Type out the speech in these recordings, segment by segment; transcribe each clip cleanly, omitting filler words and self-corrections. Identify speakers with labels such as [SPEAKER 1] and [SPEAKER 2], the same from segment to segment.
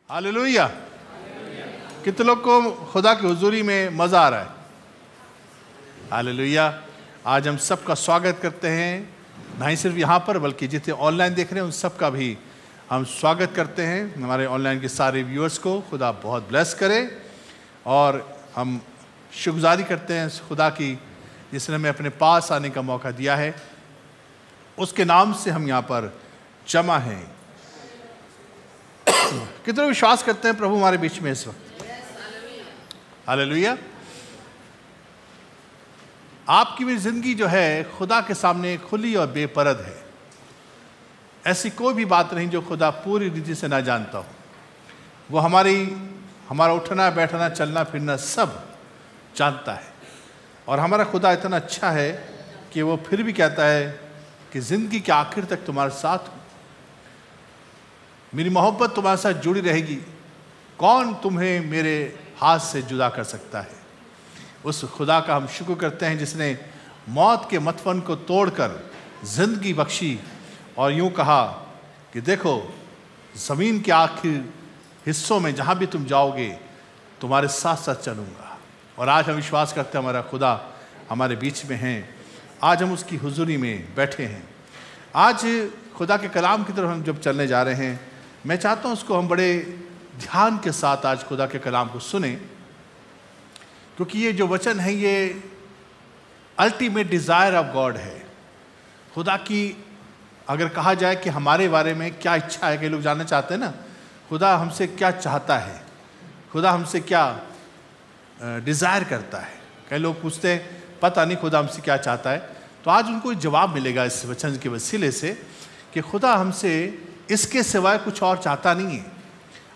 [SPEAKER 1] Hallelujah. कितने लोग को खुदा की हुजूरी में मज़ा आ रहा है? हालेलुया। आज हम सबका स्वागत करते हैं, नहीं सिर्फ यहाँ पर बल्कि जितने ऑनलाइन देख रहे हैं उन सब का भी हम स्वागत करते हैं। हमारे ऑनलाइन के सारे व्यूअर्स को खुदा बहुत ब्लेस करे और हम शुक्रगुजारी करते हैं खुदा की जिसने हमें अपने पास आने का मौका दिया है। उसके नाम से हम यहाँ पर जमा हैं। कितने विश्वास करते हैं प्रभु हमारे बीच में इस वक्त? हालेलुया। आपकी भी जिंदगी जो है खुदा के सामने खुली और बेपरद है। ऐसी कोई भी बात नहीं जो खुदा पूरी रीति से ना जानता हो। वो हमारा उठना बैठना चलना फिरना सब जानता है। और हमारा खुदा इतना अच्छा है कि वो फिर भी कहता है कि ज़िंदगी के आखिर तक तुम्हारे साथ हूँ, मेरी मोहब्बत तुम्हारे साथ जुड़ी रहेगी, कौन तुम्हें मेरे हाथ से जुदा कर सकता है। उस खुदा का हम शुक्र करते हैं जिसने मौत के मतफन को तोड़कर ज़िंदगी बख्शी और यूँ कहा कि देखो ज़मीन के आखिर हिस्सों में जहाँ भी तुम जाओगे तुम्हारे साथ साथ चलूँगा। और आज हम विश्वास करते हैं हमारा खुदा हमारे बीच में है। आज हम उसकी हुजूरी में बैठे हैं। आज खुदा के कलाम की तरफ हम जब चलने जा रहे हैं, मैं चाहता हूँ उसको हम बड़े ध्यान के साथ आज खुदा के कलाम को सुने, क्योंकि ये जो वचन है ये अल्टीमेट डिज़ायर ऑफ गॉड है। खुदा की अगर कहा जाए कि हमारे बारे में क्या इच्छा है, कई लोग जानना चाहते हैं ना खुदा हमसे क्या चाहता है, खुदा हमसे क्या डिज़ायर करता है। कई लोग पूछते हैं पता नहीं खुदा हमसे क्या चाहता है। तो आज उनको जवाब मिलेगा इस वचन के वसीले से कि खुदा हमसे इसके सिवाय कुछ और चाहता नहीं है।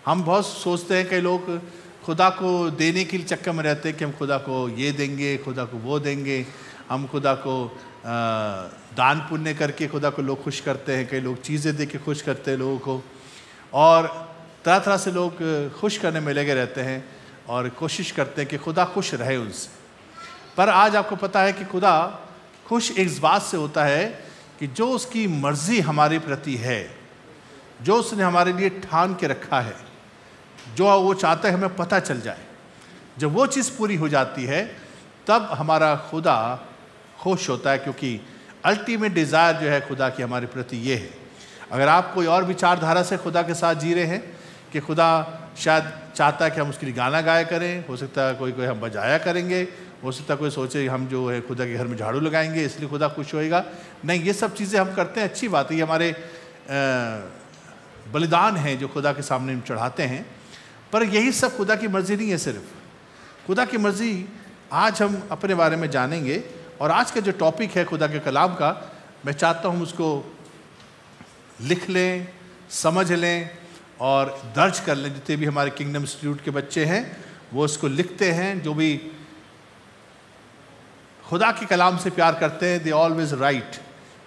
[SPEAKER 1] हम बहुत सोचते हैं, कई लोग खुदा को देने के लिए चक्कर में रहते हैं कि हम खुदा को ये देंगे, खुदा को वो देंगे, हम खुदा को दान पुण्य करके खुदा को लोग खुश करते हैं। कई लोग चीज़ें दे के खुश करते हैं लोगों को, और तरह तरह से लोग खुश करने में लगे रहते हैं और कोशिश करते हैं कि खुदा खुश रहे उनसे। पर आज आपको पता है कि खुदा खुश इस बात से होता है कि जो उसकी मर्ज़ी हमारे प्रति है, जो उसने हमारे लिए ठान के रखा है, जो वो चाहता है हमें पता चल जाए। जब वो चीज़ पूरी हो जाती है तब हमारा खुदा खुश होता है, क्योंकि अल्टीमेट डिज़ायर जो है खुदा की हमारे प्रति ये है। अगर आप कोई और विचारधारा से खुदा के साथ जी रहे हैं कि खुदा शायद चाहता है कि हम उसके लिए गाना गाया करें, हो सकता है कोई हम बजाया करेंगे, हो सकता है कोई सोचे हम जो है खुदा के घर में झाड़ू लगाएंगे इसलिए खुदा खुश होएगा। नहीं, ये सब चीज़ें हम करते हैं, अच्छी बात है, ये हमारे बलिदान हैं जो खुदा के सामने हम चढ़ाते हैं। पर यही सब खुदा की मर्ज़ी नहीं है। सिर्फ खुदा की मर्ज़ी आज हम अपने बारे में जानेंगे। और आज का जो टॉपिक है खुदा के कलाम का, मैं चाहता हूँ उसको लिख लें, समझ लें और दर्ज कर लें। जितने भी हमारे किंगडम इंस्टीट्यूट के बच्चे हैं वो उसको लिखते हैं, जो भी खुदा के कलाम से प्यार करते हैं, दे ऑलवेज राइट।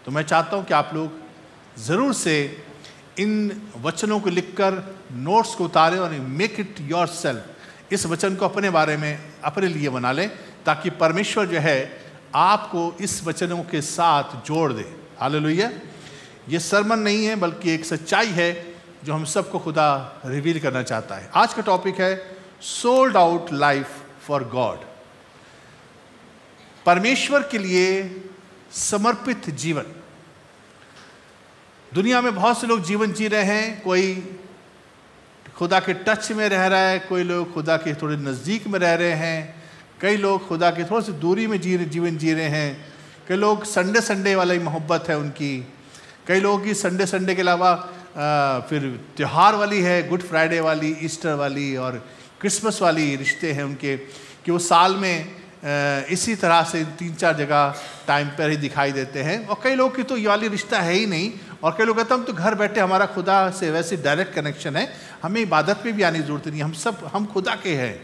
[SPEAKER 1] तो मैं चाहता हूँ कि आप लोग ज़रूर से इन वचनों को लिखकर नोट्स को उतारें और मेक इट योर सेल्फ। इस वचन को अपने बारे में अपने लिए बना लें, ताकि परमेश्वर जो है आपको इस वचनों के साथ जोड़ दे। हालेलुया। ये सरमन नहीं है बल्कि एक सच्चाई है जो हम सबको खुदा रिवील करना चाहता है। आज का टॉपिक है sold out life for God. परमेश्वर के लिए समर्पित जीवन। दुनिया में बहुत से लोग जीवन जी रहे हैं। कोई खुदा के टच में रह रहा है, कोई लोग खुदा के थोड़े नज़दीक में रह रहे हैं, कई लोग खुदा के थोड़ी सी दूरी में जीवन जी रहे हैं, कई लोग संडे वाली मोहब्बत है उनकी, कई लोगों की संडे के अलावा फिर त्यौहार वाली है, गुड फ्राइडे वाली, ईस्टर वाली और क्रिसमस वाली रिश्ते हैं उनके, कि वो साल में इसी तरह से 3-4 जगह टाइम पर ही दिखाई देते हैं। और कई लोग की तो ये वाली रिश्ता है ही नहीं, और कई लोग कहते हैं हम तो घर बैठे हमारा खुदा से वैसे डायरेक्ट कनेक्शन है, हमें इबादत में भी आने की ज़रूरत नहीं, हम खुदा के हैं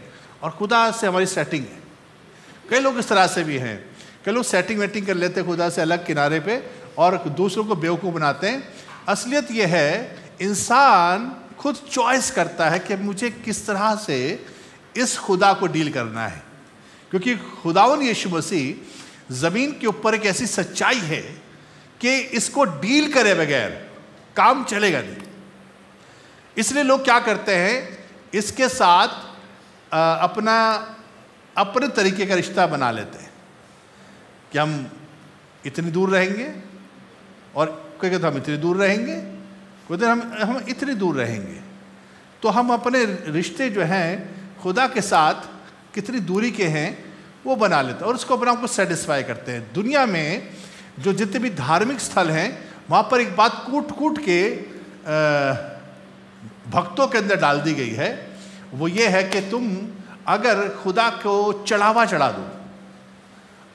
[SPEAKER 1] और खुदा से हमारी सेटिंग है। कई लोग इस तरह से भी हैं। कई लोग सेटिंग कर लेते हैं खुदा से अलग किनारे पे और दूसरों को बेवकूफ़ बनाते हैं। असलियत यह है इंसान खुद चॉइस करता है कि मुझे किस तरह से इस खुदा को डील करना है, क्योंकि खुदावन यीशु मसीह ज़मीन के ऊपर एक ऐसी सच्चाई है कि इसको डील करे बगैर काम चलेगा नहीं। इसलिए लोग क्या करते हैं, इसके साथ अपने तरीके का रिश्ता बना लेते हैं कि हम इतनी दूर रहेंगे, और कोई कहता हम इतनी दूर रहेंगे, कोई कहता हम इतनी दूर रहेंगे। तो हम अपने रिश्ते जो हैं खुदा के साथ कितनी दूरी के हैं वो बना लेते हैं और उसको अपने आप को सेटिस्फाई करते हैं। दुनिया में जो जितने भी धार्मिक स्थल हैं वहाँ पर एक बात कूट कूट के भक्तों के अंदर डाल दी गई है, वो ये है कि तुम अगर खुदा को चढ़ावा चढ़ा दो,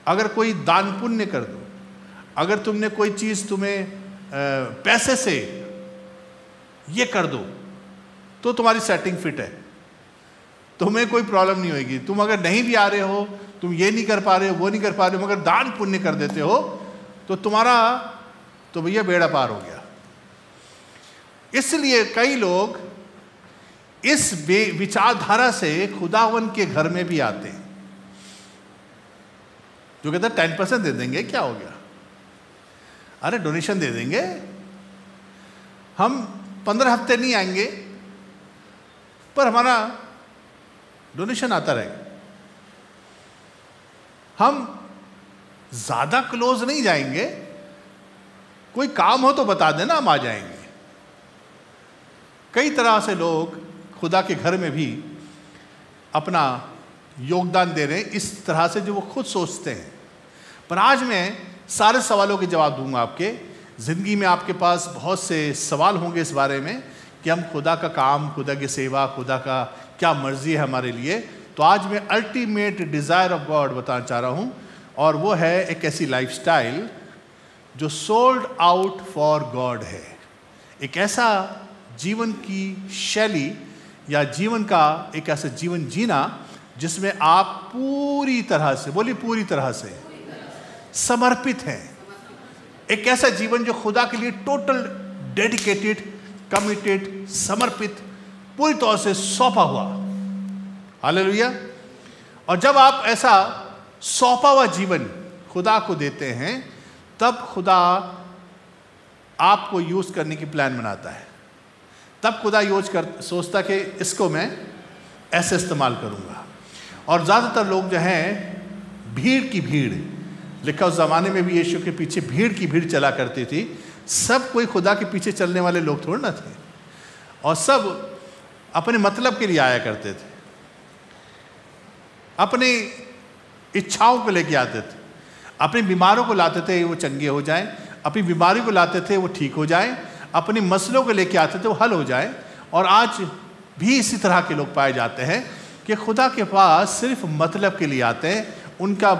[SPEAKER 1] अगर कोई दान पुण्य कर दो, अगर तुमने कोई चीज़ तुम्हें पैसे से ये कर दो, तो तुम्हारी सेटिंग फिट है, तुम्हें कोई प्रॉब्लम नहीं होगी। तुम अगर नहीं भी आ रहे हो, तुम ये नहीं कर पा रहे हो, वो नहीं कर पा रहे हो, मगर दान पुण्य कर देते हो तो तुम्हारा तो भैया बेड़ा पार हो गया। इसलिए कई लोग इस विचारधारा से खुदावन के घर में भी आते हैं, जो कहते हैं 10% दे देंगे, क्या हो गया, अरे डोनेशन दे देंगे, हम 15 हफ्ते नहीं आएंगे पर हमारा डोनेशन आता रहेगा, हम ज्यादा क्लोज नहीं जाएंगे, कोई काम हो तो बता देना, हम आ जाएंगे। कई तरह से लोग खुदा के घर में भी अपना योगदान दे रहे हैं इस तरह से जो वो खुद सोचते हैं। पर आज मैं सारे सवालों के जवाब दूंगा आपके ज़िंदगी में। आपके पास बहुत से सवाल होंगे इस बारे में कि हम खुदा का काम, खुदा की सेवा, खुदा का क्या मर्जी है हमारे लिए। तो आज मैं अल्टीमेट डिज़ायर ऑफ गॉड बताना चाह रहा हूँ, और वो है एक ऐसी लाइफस्टाइल जो सोल्ड आउट फॉर गॉड है। एक ऐसा जीवन की शैली या जीवन का एक ऐसा जीवन जीना जिसमें आप पूरी तरह से, बोलिए पूरी तरह से समर्पित हैं। एक ऐसा जीवन जो खुदा के लिए टोटल डेडिकेटेड, कमिटेड, समर्पित, पूरी तौर से सौंपा हुआ। हालेलुया। और जब आप ऐसा सौंपा हुआ जीवन खुदा को देते हैं, तब खुदा आपको यूज करने की प्लान बनाता है। तब खुदा सोचता कि इसको मैं ऐसे इस्तेमाल करूंगा। और ज़्यादातर लोग जो हैं भीड़ की भीड़, लिखा उस ज़माने में भी यीशु के पीछे भीड़ की भीड़ चला करती थी। सब कोई खुदा के पीछे चलने वाले लोग थोड़े ना थे, और सब अपने मतलब के लिए आया करते थे, अपनी इच्छाओं को लेके आते थे, अपनी बीमारों को लाते थे वो चंगे हो जाएं, अपनी बीमारी को लाते थे वो ठीक हो जाएं, अपनी मसलों को लेके आते थे वो हल हो जाएं। और आज भी इसी तरह के लोग पाए जाते हैं कि खुदा के पास सिर्फ मतलब के लिए आते हैं। उनका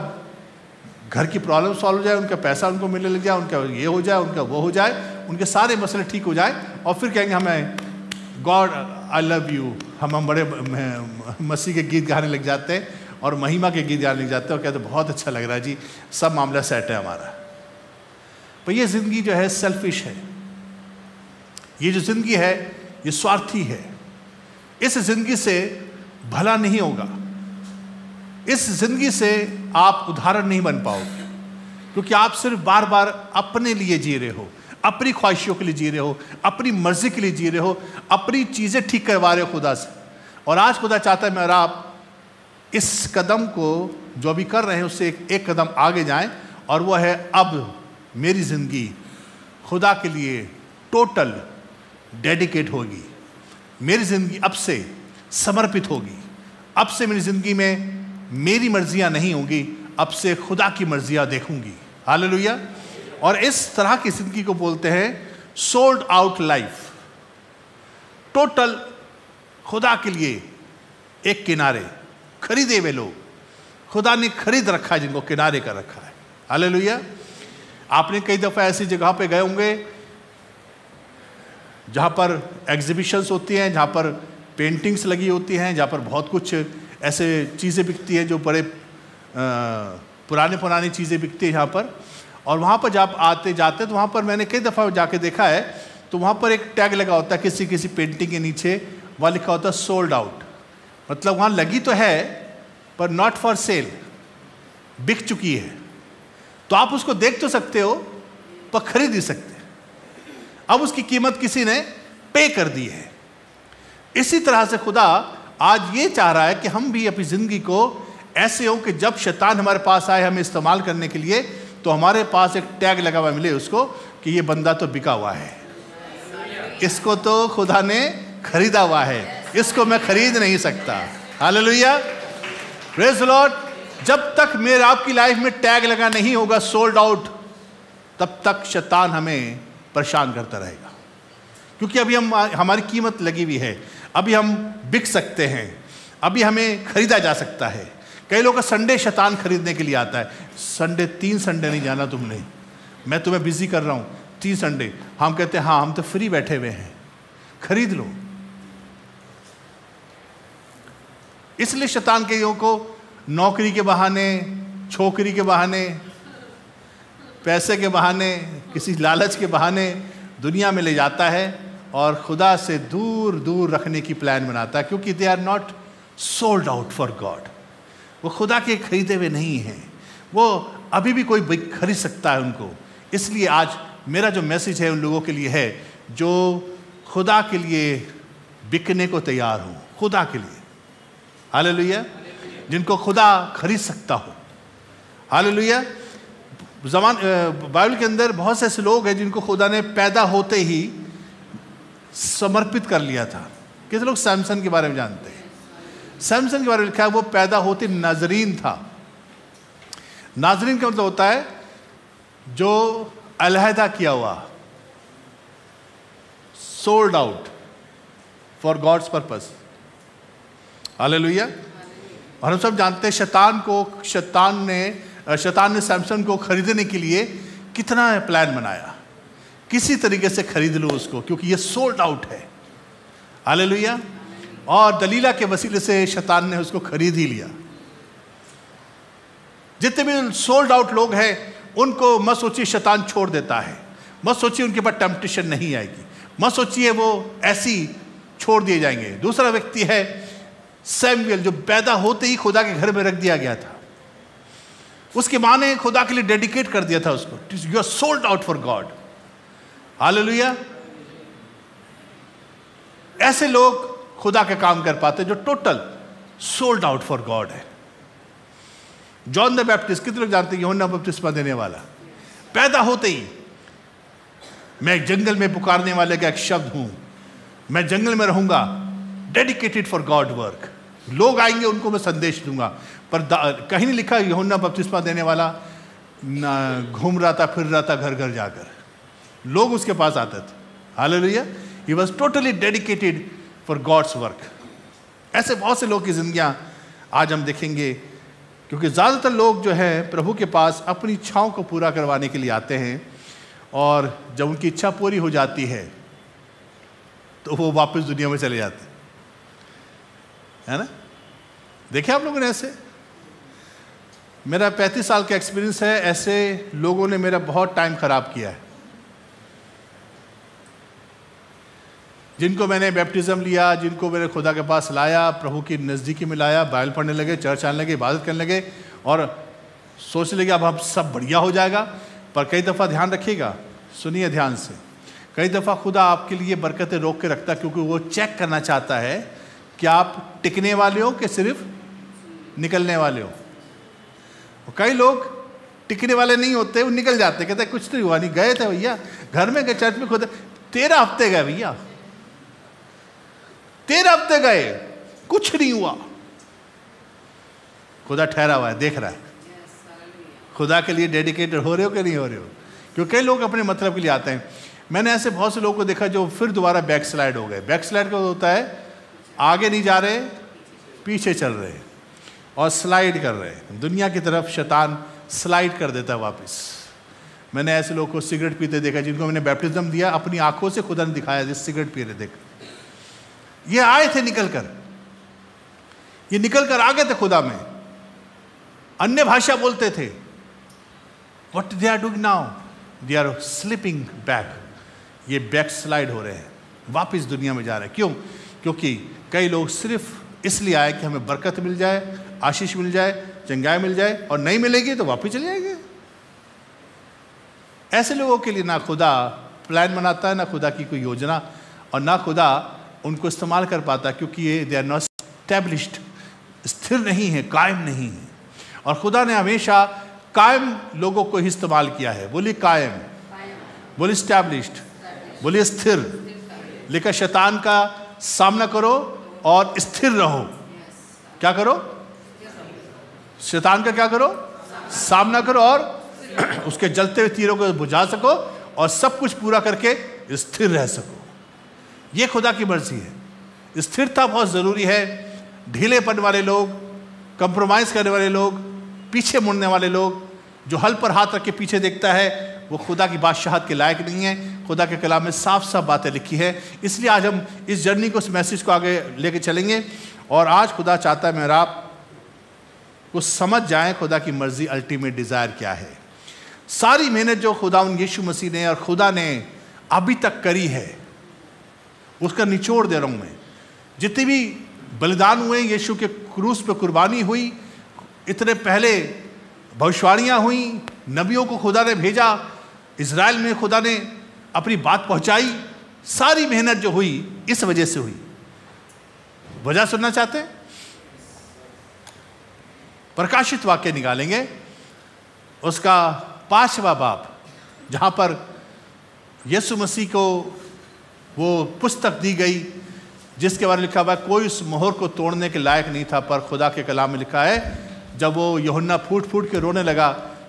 [SPEAKER 1] घर की प्रॉब्लम सॉल्व हो जाए, उनका पैसा उनको मिलने लग जाए, उनका ये हो जाए, उनका वो हो जाए, उनके सारे मसले ठीक हो जाए, और फिर कहेंगे हमें गॉड आई लव यू। हम बड़े मसीह के गीत गाने लग जाते हैं और महिमा के गीत गाने लग जाते हैं और कहते हैं बहुत अच्छा लग रहा है जी, सब मामला सेट है हमारा। पर ये ज़िंदगी जो है सेल्फिश है, ये जो ज़िंदगी है ये स्वार्थी है। इस ज़िंदगी से भला नहीं होगा, इस ज़िंदगी से आप उदाहरण नहीं बन पाओगे, क्योंकि आप सिर्फ बार बार अपने लिए जी रहे हो, अपनी ख्वाहिशों के लिए जी रहे हो, अपनी मर्जी के लिए जी रहे हो, अपनी चीज़ें ठीक करवा रहे हो खुदा से। और आज खुदा चाहता है मैं और आप इस कदम को जो अभी कर रहे हैं उससे एक कदम आगे जाएं, और वो है अब मेरी ज़िंदगी खुदा के लिए टोटल डेडिकेट होगी, मेरी ज़िंदगी अब से समर्पित होगी, अब से मेरी ज़िंदगी में मेरी मर्जियां नहीं होंगी, अब से खुदा की मर्जियां देखूंगी। हालेलुया। और इस तरह की ज़िंदगी को बोलते हैं सोल्ड आउट लाइफ, टोटल खुदा के लिए एक किनारे, खरीदे हुए लोग। खुदा ने खरीद रखा है जिनको किनारे कर रखा है। हालेलुया। आपने कई दफ़ा ऐसी जगह पे गए होंगे जहाँ पर एग्जीबिशंस होती हैं, जहाँ पर पेंटिंग्स लगी होती हैं, जहाँ पर बहुत कुछ ऐसे चीज़ें बिकती हैं जो बड़े पुरानी चीज़ें बिकती हैं जहाँ पर। और वहाँ पर जब आते जाते तो वहाँ पर मैंने कई दफ़ा जाके देखा है, तो वहाँ पर एक टैग लगा होता है किसी पेंटिंग के नीचे, वहाँ लिखा होता है सोल्ड आउट। मतलब वहाँ लगी तो है पर नॉट फॉर सेल, बिक चुकी है। तो आप उसको देख तो सकते हो पर खरीद नहीं सकते। अब उसकी कीमत किसी ने पे कर दी है। इसी तरह से खुदा आज ये चाह रहा है कि हम भी अपनी ज़िंदगी को ऐसे हो कि जब शैतान हमारे पास आए हमें इस्तेमाल करने के लिए, तो हमारे पास एक टैग लगा हुआ मिले उसको कि ये बंदा तो बिका हुआ है, इसको तो खुदा ने खरीदा हुआ है, इसको मैं खरीद नहीं सकता। Hallelujah, praise the Lord. जब तक मेरे आपकी लाइफ में टैग लगा नहीं होगा सोल्ड आउट, तब तक शैतान हमें परेशान करता रहेगा, क्योंकि अभी हमारी कीमत लगी हुई है, अभी हम बिक सकते हैं, अभी हमें खरीदा जा सकता है। कई लोगों का संडे शैतान खरीदने के लिए आता है। संडे 3 संडे नहीं जाना तुमने, मैं तुम्हें बिजी कर रहा हूं 3 संडे। हम कहते हैं हाँ हम तो फ्री बैठे हुए हैं, खरीद लो। इसलिए शैतान कईयों को नौकरी के बहाने, छोकरी के बहाने, पैसे के बहाने, किसी लालच के बहाने दुनिया में ले जाता है और खुदा से दूर दूर रखने की प्लान बनाता है, क्योंकि they are not sold out for God. वो खुदा के खरीदे हुए नहीं हैं, वो अभी भी कोई खरीद सकता है उनको। इसलिए आज मेरा जो मैसेज है उन लोगों के लिए है जो खुदा के लिए बिकने को तैयार हो, खुदा के लिए। हालेलुया, जिनको खुदा खरीद सकता हो। हालेलुया। बाइबल के अंदर बहुत से ऐसे लोग हैं जिनको खुदा ने पैदा होते ही समर्पित कर लिया था। कितने लोग सैमसन के बारे में जानते हैं? सैमसन के बारे में लिखा है वो पैदा होते नाजरीन था। नाजरीन का मतलब होता है जो अलहदा किया हुआ, sold out for God's purpose. Hallelujah. और हम सब जानते हैं शैतान ने सैमसन को खरीदने के लिए कितना प्लान बनाया, किसी तरीके से खरीद लो उसको, क्योंकि ये सोल्ड आउट है। हालेलुया। और दलीला के वसीले से शैतान ने उसको खरीद ही लिया। जितने भी सोल्ड आउट लोग हैं उनको मत सोचिए शैतान छोड़ देता है, मत सोचिए उनके पास टेम्पटेशन नहीं आएगी, मत सोचिए वो ऐसी छोड़ दिए जाएंगे। दूसरा व्यक्ति है सैमुएल, जो पैदा होते ही खुदा के घर में रख दिया गया था। उसकी माँ ने खुदा के लिए डेडिकेट कर दिया था उसको, you are sold out for God. Hallelujah. ऐसे लोग खुदा के काम कर पाते जो total sold out for God है। जॉन द बैप्टिस्ट, कितने लोग जानते हैं? यूहन्ना बपतिस्मा देने वाला, पैदा होते ही मैं जंगल में पुकारने वाले का एक शब्द हूं, मैं जंगल में रहूंगा, डेडिकेटेड फॉर गॉड वर्क। लोग आएंगे उनको मैं संदेश दूंगा। पर कहीं नहीं लिखा यूहन्ना बपतिस्मा देने वाला घूम रहा था, फिर रहा था घर घर जाकर, लोग उसके पास आते थे। Hallelujah. He was totally dedicated for God's work. ऐसे बहुत से लोग की जिंदगियां आज हम देखेंगे, क्योंकि ज़्यादातर लोग जो है प्रभु के पास अपनी इच्छाओं को पूरा करवाने के लिए आते हैं, और जब उनकी इच्छा पूरी हो जाती है तो वो वापस दुनिया में चले जाते हैं, है ना? देखे आप लोगों ने ऐसे? मेरा 35 साल का एक्सपीरियंस है, ऐसे लोगों ने मेरा बहुत टाइम खराब किया है। जिनको मैंने बैप्टिज्म लिया, जिनको मैंने खुदा के पास लाया, प्रभु की नज़दीकी में लाया, बाइबल पढ़ने लगे, चर्च आने लगे, इबादत करने लगे और सोचने लगे अब सब बढ़िया हो जाएगा। पर कई दफ़ा ध्यान रखिएगा, सुनिए ध्यान से, कई दफ़ा खुदा आपके लिए बरकतें रोक के रखता है, क्योंकि वो चेक करना चाहता है कि आप टिकने वाले हो कि सिर्फ निकलने वाले हो। कई लोग टिकने वाले नहीं होते, वो निकल जाते, कहते कुछ नहीं हुआ, नहीं गए थे भैया, घर में गए, चर्च में खुदा 13 हफ्ते गए भैया, 13 हफ्ते गए, कुछ नहीं हुआ। खुदा ठहरा हुआ है, देख रहा है। खुदा के लिए डेडिकेटेड हो रहे हो कि नहीं हो रहे हो? क्योंकि कई लोग अपने मतलब के लिए आते हैं। मैंने ऐसे बहुत से लोगों को देखा जो फिर दोबारा बैक स्लाइड हो गए। बैक स्लाइड का होता है आगे नहीं जा रहे, पीछे चल रहे और स्लाइड कर रहे हैं दुनिया की तरफ। शैतान स्लाइड कर देता है वापस। मैंने ऐसे लोगों को सिगरेट पीते देखा, जिनको मैंने बैप्टिज्म दिया, अपनी आंखों से खुदा ने दिखाया जिस सिगरेट पी रहे, देख ये आए थे निकल कर, ये निकल कर आ गए थे खुदा में, अन्य भाषा बोलते थे। What they are doing now? They are slipping back. ये बैक स्लाइड हो रहे हैं, वापस दुनिया में जा रहे हैं। क्यों? क्योंकि कई लोग सिर्फ इसलिए आए कि हमें बरकत मिल जाए, आशीष मिल जाए, चंगाई मिल जाए, और नहीं मिलेगी तो वापस चले जाएंगे। ऐसे लोगों के लिए ना खुदा प्लान बनाता है, ना खुदा की कोई योजना, और ना खुदा उनको इस्तेमाल कर पाता, क्योंकि ये दे आर नॉट एस्टैब्लिश्ड, स्थिर नहीं है, कायम नहीं है। और खुदा ने हमेशा कायम लोगों को ही इस्तेमाल किया है। बोलिए कायम, बोलिए एस्टैब्लिश्ड, बोलिए स्थिर। लेकिन शैतान का सामना करो और स्थिर रहो। क्या करो? शैतान का क्या करो? सामना करो और उसके जलते हुए तीरों को बुझा सको और सब कुछ पूरा करके स्थिर रह सको। ये खुदा की मर्जी है। स्थिरता बहुत ज़रूरी है। ढीलेपन वाले लोग, कंप्रोमाइज़ करने वाले लोग, पीछे मुड़ने वाले लोग, जो हल पर हाथ रख के पीछे देखता है, वो खुदा की बादशाहत के लायक नहीं है। खुदा के कलाम में साफ साफ बातें लिखी है। इसलिए आज हम इस जर्नी को, इस मैसेज को आगे लेके चलेंगे। और आज खुदा चाहता है मेरा आप को समझ जाएं खुदा की मर्जी, अल्टीमेट डिज़ायर क्या है। सारी मेहनत जो खुदा यीशु मसीह ने और खुदा ने अभी तक करी है, उसका निचोड़ दे रहा हूँ मैं। जितने भी बलिदान हुए, यीशु के क्रूस पे कुर्बानी हुई, इतने पहले भविष्यवाणियाँ हुई, नबियों को खुदा ने भेजा, इज़राइल में खुदा ने अपनी बात पहुँचाई, सारी मेहनत जो हुई इस वजह से हुई। वजह सुनना चाहते हैं? प्रकाशित वाक्य निकालेंगे, उसका 5वां बाब, जहाँ पर यीशु मसीह को वो पुस्तक दी गई जिसके बारे में लिखा हुआ है कोई उस मोहर को तोड़ने के लायक नहीं था। पर खुदा के कलाम में लिखा है, जब वो यूहन्ना फूट फूट के रोने लगा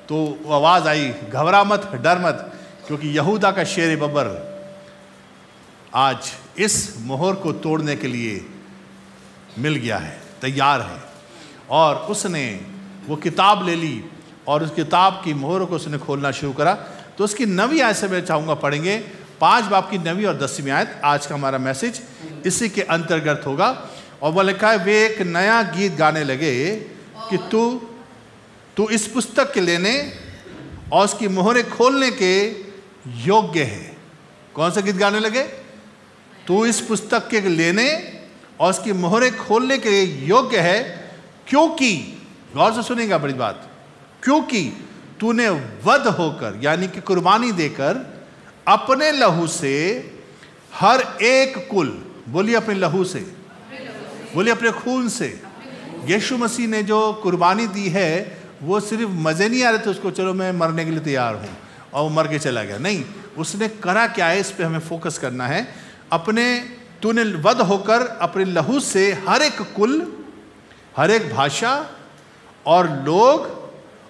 [SPEAKER 1] तो वो आवाज़ आई, घबरा मत, डर मत, क्योंकि यहूदा का शेर बब्बर आज इस मोहर को तोड़ने के लिए मिल गया है, तैयार है। और उसने वो किताब ले ली और उस किताब की मोहरों को उसने खोलना शुरू करा। तो उसकी 9वीं आयत से मैं चाहूँगा पढ़ेंगे, 5 बाब की 9वीं और 10वीं आयत। आज का हमारा मैसेज इसी के अंतर्गत होगा। और वह लिखा है, वे एक नया गीत गाने लगे कि तू इस पुस्तक के लेने और उसकी मोहरें खोलने के योग्य है। कौन सा गीत गाने लगे? तू इस पुस्तक के लेने और उसकी मोहरें खोलने के योग्य है, क्योंकि, गौर से सुनेगा बड़ी बात, क्योंकि तूने वध होकर, यानी कि कुर्बानी देकर, अपने लहू से हर एक कुल, बोलिए अपने लहू से, बोलिए अपने खून से। यीशु मसीह ने जो कुर्बानी दी है वो सिर्फ मज़े नहीं आ रहे थे उसको, चलो मैं मरने के लिए तैयार हूँ और वो मर के चला गया, नहीं। उसने करा क्या है, इस पे हमें फोकस करना है। तूने वध होकर अपने लहू से हर एक कुल, हर एक भाषा और लोग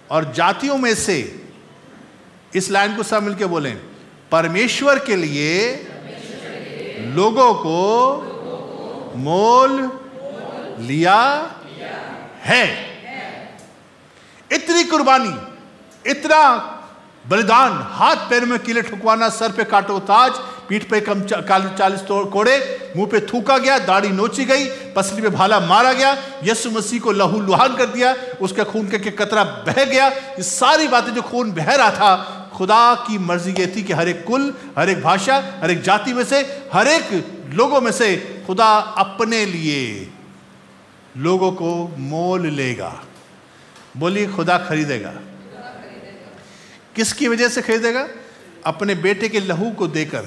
[SPEAKER 1] और जातियों में से, इस लाइन को सब मिलके बोलें, परमेश्वर के लिए लोगों को मोल लिया है। इतनी कुर्बानी, इतना बलिदान, हाथ पैर में कीले ठुकवाना, सर पे काटो ताज, पीठ पे 40 कोड़े, मुंह पे थूका गया, दाढ़ी नोची गई, पसली पे भाला मारा गया, यीशु मसीह को लहू लुहान कर दिया, उसका खून के कतरा बह गया। ये सारी बातें जो खून बह रहा था, खुदा की मर्जी ये थी कि हर एक कुल, हर एक भाषा, हर एक जाति में से, हर एक लोगों में से खुदा अपने लिए लोगों को मोल लेगा। बोलिए खुदा खरीदेगा। किसकी वजह से खरीदेगा? अपने बेटे के लहू को देकर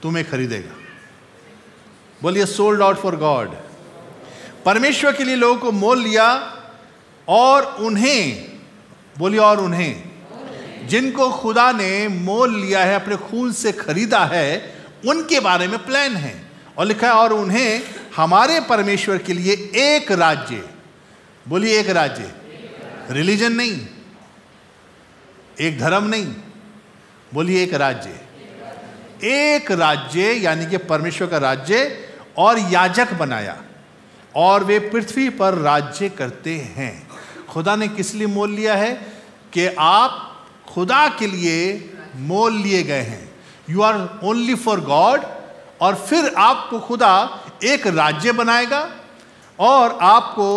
[SPEAKER 1] तुम्हें खरीदेगा। बोलिए सोल्ड आउट फॉर गॉड। परमेश्वर के लिए लोगों को मोल लिया और उन्हें, बोलिए और उन्हें, जिनको खुदा ने मोल लिया है, अपने खून से खरीदा है, उनके बारे में प्लान है। और लिखा है और उन्हें हमारे परमेश्वर के लिए एक राज्य, बोलिए एक राज्य, रिलीजन नहीं, एक धर्म नहीं, बोलिए एक राज्य, एक राज्य यानी कि परमेश्वर का राज्य, और याजक बनाया और वे पृथ्वी पर राज्य करते हैं। खुदा ने किस लिए मोल लिया है? कि आप खुदा के लिए मोल लिए गए हैं। You are only for God. और फिर आपको खुदा एक राज्य बनाएगा और आपको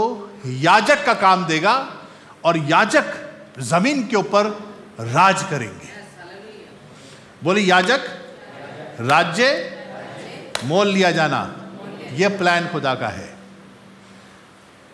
[SPEAKER 1] याजक का काम देगा और याजक जमीन के ऊपर राज करेंगे। बोले याजक, राज्य, मोल लिया जाना, यह प्लान खुदा का है।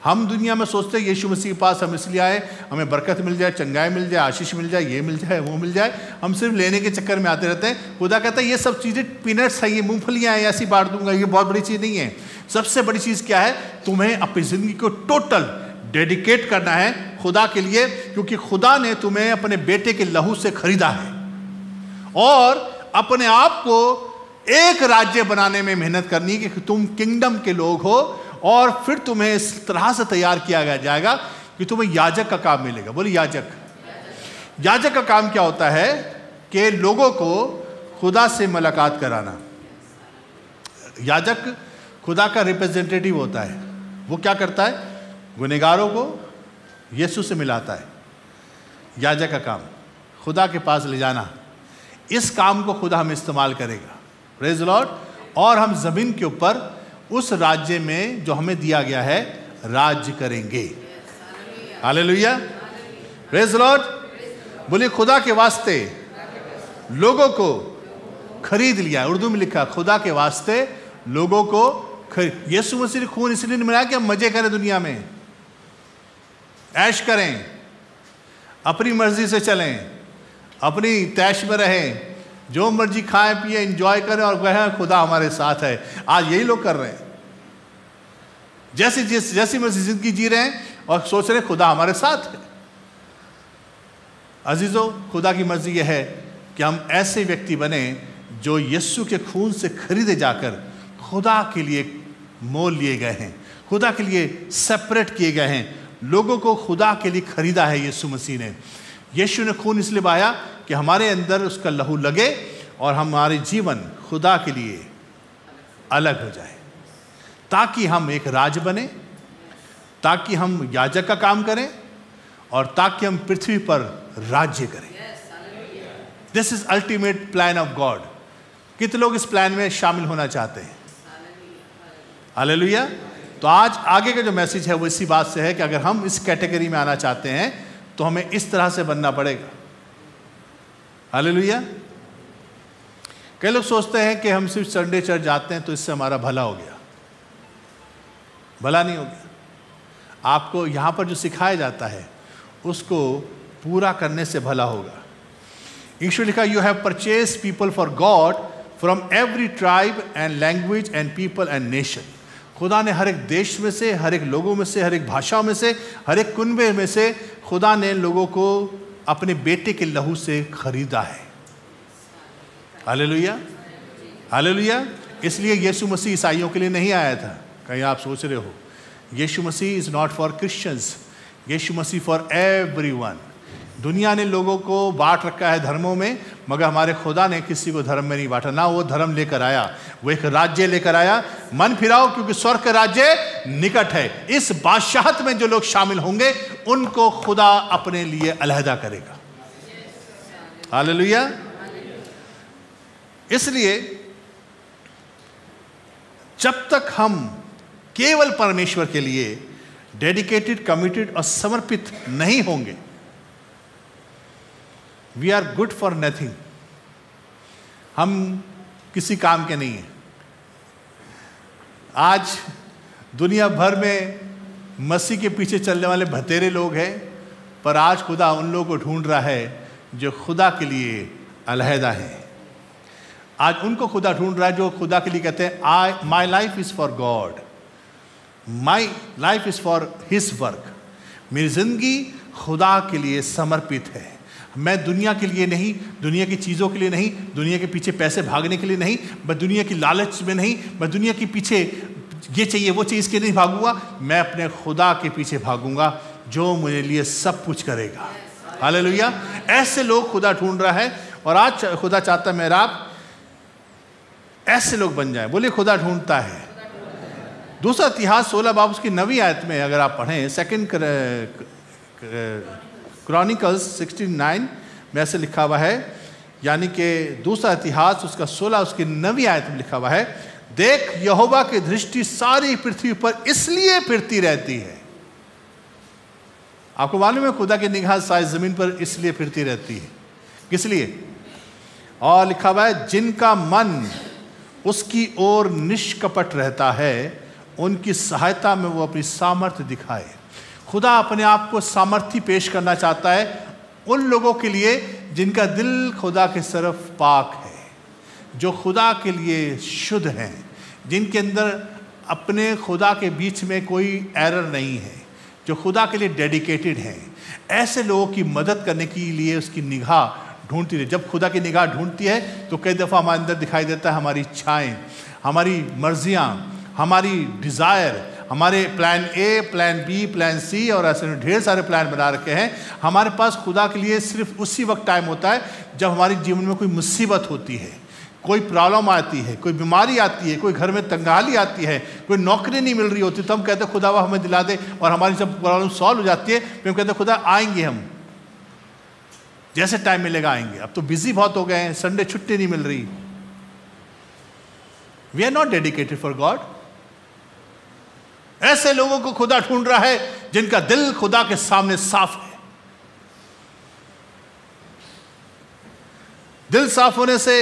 [SPEAKER 1] हम दुनिया में सोचते हैं यीशु मसीह के पास हम इसलिए आए, हमें बरकत मिल जाए, चंगाई मिल जाए, आशीष मिल जाए, ये मिल जाए, वो मिल जाए। हम सिर्फ लेने के चक्कर में आते रहते हैं। खुदा कहता है ये सब चीज़ें पीनट्स है, ये मूंगफलियाँ हैं, ऐसी बांट दूंगा, ये बहुत बड़ी चीज़ नहीं है। सबसे बड़ी चीज़ क्या है? तुम्हें अपनी ज़िंदगी को टोटल डेडिकेट करना है खुदा के लिए, क्योंकि खुदा ने तुम्हें अपने बेटे के लहू से खरीदा है और अपने आप को एक राज्य बनाने में मेहनत करनी है कि तुम किंगडम के लोग हो। और फिर तुम्हें इस तरह से तैयार किया जाएगा कि तुम्हें याजक का काम मिलेगा। बोलिए याजक। याजक का काम क्या होता है? कि लोगों को खुदा से मुलाकात कराना। याजक खुदा का रिप्रेजेंटेटिव होता है। वो क्या करता है? गुनहगारों को यीशु से मिलाता है। याजक का काम खुदा के पास ले जाना। इस काम को खुदा हमें इस्तेमाल करेगा, प्रेज़ द लॉर्ड। और हम ज़मीन के ऊपर उस राज्य में जो हमें दिया गया है राज्य करेंगे। Hallelujah, praise the Lord. बोलिए खुदा के वास्ते लोगों को खरीद लिया। उर्दू में लिखा खुदा के वास्ते लोगों को खरीद। यीशु मसीह ने खून इसलिए नहीं मिलाया कि हम मजे करें, दुनिया में ऐश करें, अपनी मर्जी से चलें, अपनी तैश में रहें, जो मर्जी खाएं पिए एंजॉय करें और कहें खुदा हमारे साथ है। आज यही लोग कर रहे हैं, जैसी मर्जी जिंदगी जी रहे हैं और सोच रहे हैं खुदा हमारे साथ है। अजीजों, खुदा की मर्जी यह है कि हम ऐसे व्यक्ति बने जो यीशु के खून से खरीदे जाकर खुदा के लिए मोल लिए गए हैं, खुदा के लिए सेपरेट किए गए हैं। लोगों को खुदा के लिए खरीदा है यीशु मसीह ने। यीशु ने खून इसलिए बहाया कि हमारे अंदर उसका लहू लगे और हमारे जीवन खुदा के लिए अलग हो जाए, ताकि हम एक राज बने, ताकि हम याजक का काम करें और ताकि हम पृथ्वी पर राज्य करें। This is ultimate plan of God. कितने लोग इस प्लान में शामिल होना चाहते हैं? हालेलुया। तो आज आगे का जो मैसेज है वो इसी बात से है कि अगर हम इस कैटेगरी में आना चाहते हैं तो हमें इस तरह से बनना पड़ेगा। हालेलुया। कई लोग सोचते हैं कि हम सिर्फ संडे चर्च जाते हैं तो इससे हमारा भला हो गया। भला नहीं हो गया। आपको यहाँ पर जो सिखाया जाता है उसको पूरा करने से भला होगा। ईश्वर लिखा, you have purchase people for God from every tribe and language and people and nation. खुदा ने हर एक देश में से, हर एक लोगों में से, हर एक भाषाओं में से, हर एक कुनबे में से खुदा ने लोगों को अपने बेटे के लहू से खरीदा है। Hallelujah, hallelujah. इसलिए यीशु मसीह ईसाइयों के लिए नहीं आया था। कहीं आप सोच रहे हो, Yeshu Masih is not for Christians, Yeshu Masih for everyone. दुनिया ने लोगों को बांट रखा है धर्मों में, मगर हमारे खुदा ने किसी को धर्म में नहीं बांटा। ना वो धर्म लेकर आया, वो एक राज्य लेकर आया। मन फिराओ क्योंकि स्वर्ग का राज्य निकट है। इस बादशाहत में जो लोग शामिल होंगे उनको खुदा अपने लिए अलहदा करेगा। हालेलुया। इसलिए जब तक हम केवल परमेश्वर के लिए डेडिकेटेड, कमिटेड और समर्पित नहीं होंगे, we are good for nothing. हम किसी काम के नहीं हैं। आज दुनिया भर में मसीह के पीछे चलने वाले भतेरे लोग हैं, पर आज खुदा उन लोगों को ढूंढ रहा है जो खुदा के लिए अलहदा है। आज उनको खुदा ढूंढ रहा है जो खुदा के लिए कहते हैं my life is for God, my life is for his work. मेरी जिंदगी खुदा के लिए समर्पित है। मैं दुनिया के लिए नहीं, दुनिया की चीज़ों के लिए नहीं, दुनिया के पीछे पैसे भागने के लिए नहीं, मैं दुनिया की लालच में नहीं, मैं दुनिया के पीछे ये चाहिए वो चाहिए इसके नहीं भागूंगा। मैं अपने खुदा के पीछे भागूंगा जो मेरे लिए सब कुछ करेगा। हालेलुया। ऐसे लोग खुदा ढूंढ रहा है और आज खुदा चाहता है मेरा आप ऐसे लोग बन जाए। बोलिए खुदा ढूंढता है। दूसरा इतिहास 16 बाब उसकी 9वीं आयत में अगर आप पढ़ें, सेकंड क्रॉनिकल्स 16:9 में ऐसे लिखा हुआ है, यानी कि दूसरा इतिहास उसका 16 उसकी 9वीं आयत में लिखा हुआ है, देख यहोवा की दृष्टि सारी पृथ्वी पर इसलिए फिरती रहती है। आपको मालूम है खुदा की निगाह सारी जमीन पर इसलिए फिरती रहती है। किस लिए? और लिखा हुआ है जिनका मन उसकी ओर निष्कपट रहता है उनकी सहायता में वो अपनी सामर्थ्य दिखाए। खुदा अपने आप को सामर्थ्य पेश करना चाहता है उन लोगों के लिए जिनका दिल खुदा के तरफ पाक है, जो खुदा के लिए शुद्ध हैं, जिनके अंदर अपने खुदा के बीच में कोई एरर नहीं है, जो खुदा के लिए डेडिकेटेड हैं। ऐसे लोगों की मदद करने के लिए उसकी निगाह ढूंढती है। जब खुदा की निगाह ढूंढती है तो कई दफ़ा हमारे अंदर दिखाई देता है हमारी इच्छाएं, हमारी मर्जियां, हमारी डिज़ायर, हमारे plan A, plan B, plan C और ऐसे ढेर सारे प्लान बना रखे हैं। हमारे पास खुदा के लिए सिर्फ उसी वक्त टाइम होता है जब हमारे जीवन में कोई मुसीबत होती है, कोई प्रॉब्लम आती है, कोई बीमारी आती है, कोई घर में तंगहाली आती है, कोई नौकरी नहीं मिल रही होती, तो हम कहते हैं खुदा वह हमें दिला दे, और हमारी सब प्रॉब्लम सॉल्व हो जाती है। फिर हम कहते हैं खुदा आएंगे, हम जैसे टाइम मिलेगा आएंगे। अब तो बिजी बहुत हो गए हैं, संडे छुट्टी नहीं मिल रही। We are not dedicated for God. ऐसे लोगों को खुदा ढूंढ रहा है जिनका दिल खुदा के सामने साफ है। दिल साफ होने से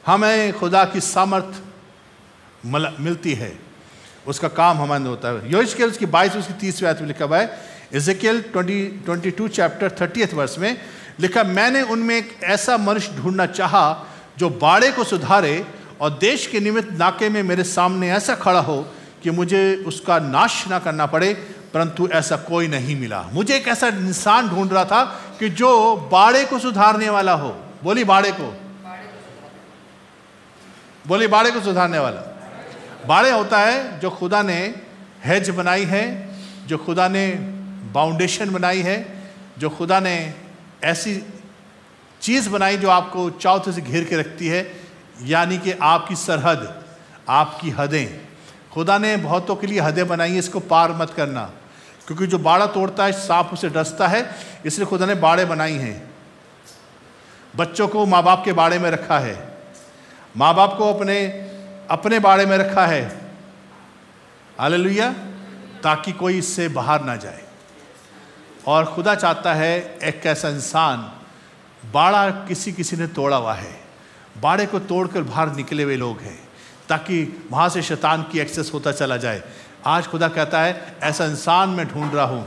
[SPEAKER 1] हमें खुदा की सामर्थ मिलती है, उसका काम हमारे अंदर होता है। यहोशूएल उसकी 22 उसकी 30 आयत में लिखा हुआ है, एजेकियल 22 चैप्टर 30 वर्ष में लिखा, मैंने उनमें एक ऐसा मनुष्य ढूंढना चाहा जो बाड़े को सुधारे और देश के निमित्त नाके में मेरे सामने ऐसा खड़ा हो कि मुझे उसका नाश ना करना पड़े, परंतु ऐसा कोई नहीं मिला। मुझे एक ऐसा इंसान ढूंढ रहा था कि जो बाड़े को सुधारने वाला हो। बोली बाड़े को, बोली बाड़े को सुधारने वाला। बाड़े होता है जो खुदा ने हेज बनाई है, जो खुदा ने बाउंडेशन बनाई है, जो खुदा ने ऐसी चीज़ बनाई जो आपको चारों तरफ से घेर के रखती है, यानी कि आपकी सरहद, आपकी हदें। खुदा ने बहुतों के लिए हदें बनाई है, इसको पार मत करना, क्योंकि जो बाड़ा तोड़ता है सांप उसे डसता है, इसलिए खुदा ने बाड़े बनाई हैं। बच्चों को माँ बाप के बाड़े में रखा है, माँ बाप को अपने बाड़े में रखा है, हालेलुया, ताकि कोई इससे बाहर ना जाए। और खुदा चाहता है एक ऐसा इंसान, बाड़ा किसी ने तोड़ा हुआ है, बाड़े को तोड़कर बाहर निकले हुए लोग हैं, ताकि वहाँ से शैतान की एक्सेस होता चला जाए। आज खुदा कहता है ऐसा इंसान मैं ढूंढ रहा हूँ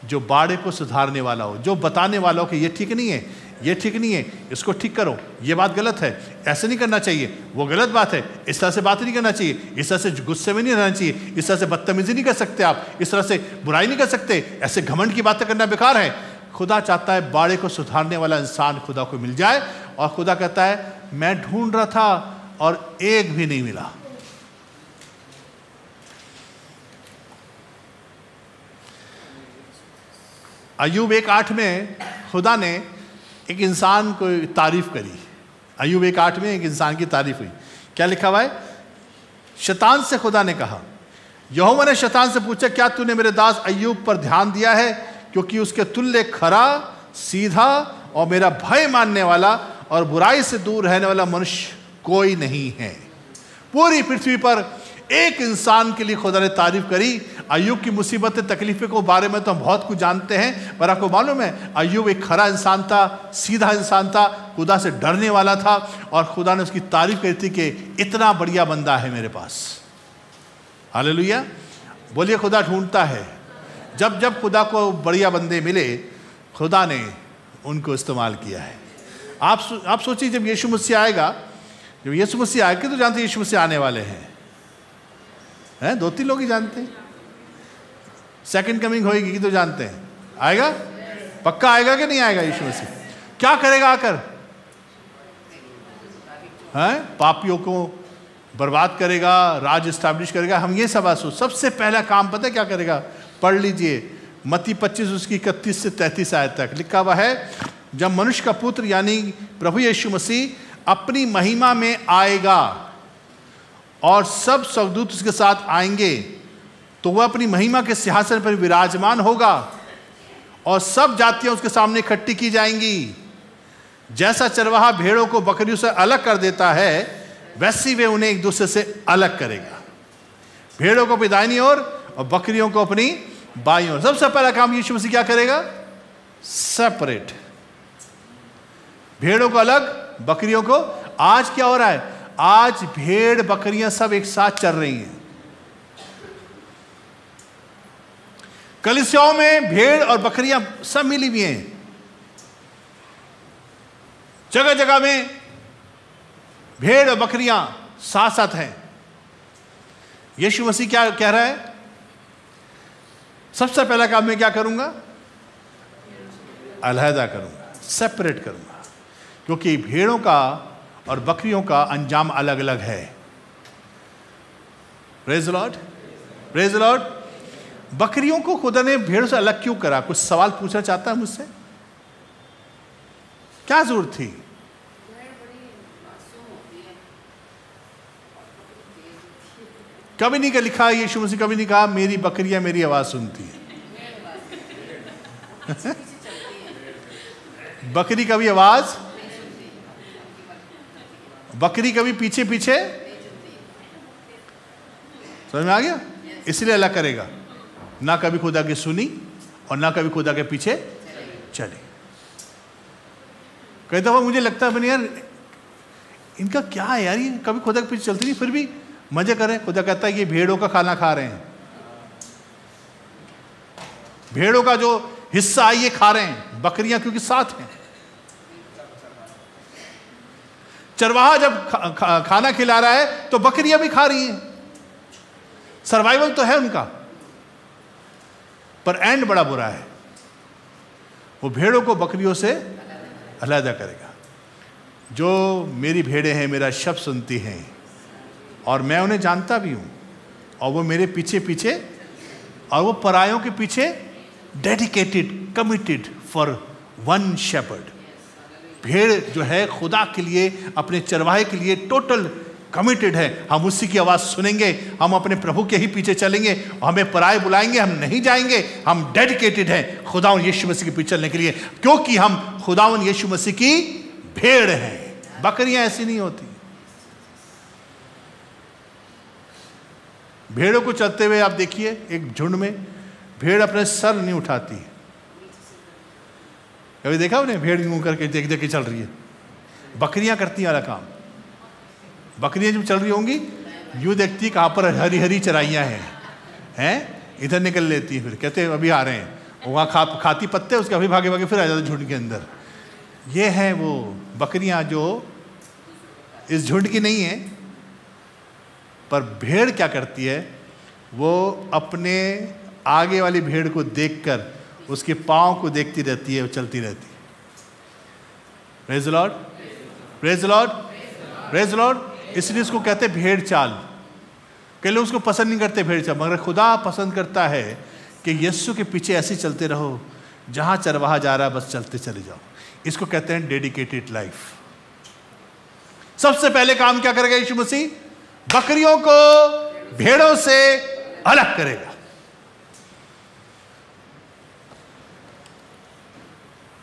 [SPEAKER 1] जो बाड़े को सुधारने वाला हो, जो बताने वाला हो कि ये ठीक नहीं है, ये ठीक नहीं है, इसको ठीक करो, ये बात गलत है, ऐसे नहीं करना चाहिए, वो गलत बात है, इस तरह से बात नहीं करना चाहिए, इस तरह से गुस्से में नहीं रहना चाहिए, इस तरह से बदतमीजी नहीं कर सकते आप, इस तरह से बुराई नहीं कर सकते, ऐसे घमंड की बातें करना बेकार है। खुदा चाहता है बाड़े को सुधारने वाला इंसान खुदा को मिल जाए, और खुदा कहता है मैं ढूंढ रहा था और एक भी नहीं मिला। अय्यूब 1:8 में खुदा ने एक इंसान को तारीफ करी। अय्यूब 1:8 में एक इंसान की तारीफ हुई। क्या लिखा हुआ है? शैतान से खुदा ने कहा, यहोवा ने शैतान से पूछा, क्या तूने मेरे दास अय्यूब पर ध्यान दिया है, क्योंकि उसके तुल्य खरा, सीधा और मेरा भय मानने वाला और बुराई से दूर रहने वाला मनुष्य कोई नहीं है। पूरी पृथ्वी पर एक इंसान के लिए खुदा ने तारीफ करी। अय्यूब की मुसीबतें, तकलीफें को बारे में तो हम बहुत कुछ जानते हैं, पर आपको मालूम है अय्यूब एक खरा इंसान था, सीधा इंसान था, खुदा से डरने वाला था, और खुदा ने उसकी तारीफ करी थी कि इतना बढ़िया बंदा है मेरे पास। हालेलुया, बोलिए खुदा ढूंढता है। जब जब खुदा को बढ़िया बंदे मिले, खुदा ने उनको इस्तेमाल किया है। आप सोचिए, जब यीशु मसीह आएगा, जब यीशु मसीह आएगा, तो जानते यीशु मसीह आने वाले हैं? 2-3 लोग ही जानते हैं। सेकंड कमिंग होएगी कि तो जानते हैं? आएगा, पक्का आएगा कि नहीं आएगा यीशु मसीह? क्या करेगा आकर? पापियों को बर्बाद करेगा, राज एस्टैब्लिश करेगा। हम ये सब आंसू, सबसे पहला काम पता है क्या करेगा? पढ़ लीजिए मत्ती 25 उसकी 31 से 33 आयत तक लिखा हुआ है, जब मनुष्य का पुत्र यानी प्रभु यीशु मसीह अपनी महिमा में आएगा और सब स्वर्गदूत उसके साथ आएंगे, तो वह अपनी महिमा के सिंहासन पर विराजमान होगा और सब जातियां उसके सामने इकट्ठी की जाएंगी। जैसा चरवाहा भेड़ों को बकरियों से अलग कर देता है, वैसे वे उन्हें एक दूसरे से अलग करेगा। भेड़ों को अपनी दाहिनी ओर और बकरियों को अपनी बाईं ओर। सबसे पहला काम यीशु मसीह क्या करेगा? सेपरेट, भेड़ों को अलग, बकरियों को। आज क्या हो रहा है? आज भेड़ बकरियां सब एक साथ चल रही हैं। कलीसियाओं में भेड़ और बकरियां सब मिली हुई हैं, जगह जगह में भेड़ और बकरियां साथ साथ हैं। यीशु मसीह क्या कह रहा है? सबसे पहला काम मैं क्या करूंगा? अलहदा करूंगा, सेपरेट करूंगा, क्योंकि भेड़ों का और बकरियों का अंजाम अलग अलग है। Praise the Lord, praise the Lord. बकरियों को खुदा ने भेड़ों से अलग क्यों करा? कुछ सवाल पूछना चाहता है मुझसे? क्या जरूरत थी? कभी नहीं लिखा, यीशु मसीह कभी नहीं कहा मेरी बकरियां मेरी आवाज सुनती है। बकरी कभी आवाज, बकरी कभी पीछे पीछे, समझ में आ गया? इसलिए अलग करेगा, ना कभी खुदा की सुनी और ना कभी खुदा के पीछे चली। कई दफा मुझे लगता है बनी यार इनका क्या है यार, ये कभी खुदा के पीछे चलती नहीं, फिर भी मजे करें। खुदा कहता है ये भेड़ों का खाना खा रहे हैं, भेड़ों का जो हिस्सा है ये खा रहे हैं, बकरियां क्योंकि साथ हैं। चरवाहा जब खाना खिला रहा है तो बकरियां भी खा रही हैं, सर्वाइवल तो है उनका। पर एंड बड़ा बुरा है, वो भेड़ों को बकरियों से अलहदा करेगा। जो मेरी भेड़ें हैं मेरा शब्द सुनती हैं और मैं उन्हें जानता भी हूं और वो मेरे पीछे पीछे, और वो परायों के पीछे dedicated, committed for one shepherd. भेड़ जो है खुदा के लिए, अपने चरवाहे के लिए टोटल कमिटेड है। हम उसी की आवाज सुनेंगे, हम अपने प्रभु के ही पीछे चलेंगे, हमें पराये बुलाएंगे हम नहीं जाएंगे। हम डेडिकेटेड हैं खुदावन यीशु मसीह के पीछे चलने के लिए, क्योंकि हम खुदावन यीशु मसीह की भेड़ हैं। बकरियां ऐसी नहीं होती। भेड़ों को चलते हुए आप देखिए, एक झुंड में भेड़ अपने सर नहीं उठाती। कभी देखा उन्हें? भेड़ मुंह करके देख देख के चल रही है। बकरियां करती हैं वाला काम। बकरियां जब चल रही होंगी यूं देखती कहाँ पर हरी हरी चराइयाँ हैं, इधर निकल लेती है, फिर कहते हैं अभी आ रहे हैं, वहाँ खाती पत्ते, उसके अभी भागे भागे फिर आ जाते झुंड के अंदर। ये है वो बकरियां जो इस झुंड की नहीं है। पर भेड़ क्या करती है? वो अपने आगे वाली भेड़ को देखकर उसके पांव को देखती रहती है, वो चलती रहती है। Praise the Lord, praise the Lord, praise the Lord. इसलिए इसको कहते हैं भेड़ चाल। कई लोग उसको पसंद नहीं करते भेड़ चाल, मगर खुदा पसंद करता है कि यीशु के पीछे ऐसे चलते रहो, जहां चरवाहा जा रहा है बस चलते चले जाओ। इसको कहते हैं डेडिकेटेड लाइफ। सबसे पहले काम क्या करेगा यीशु मसीह? बकरियों को भेड़ों से अलग करेगा।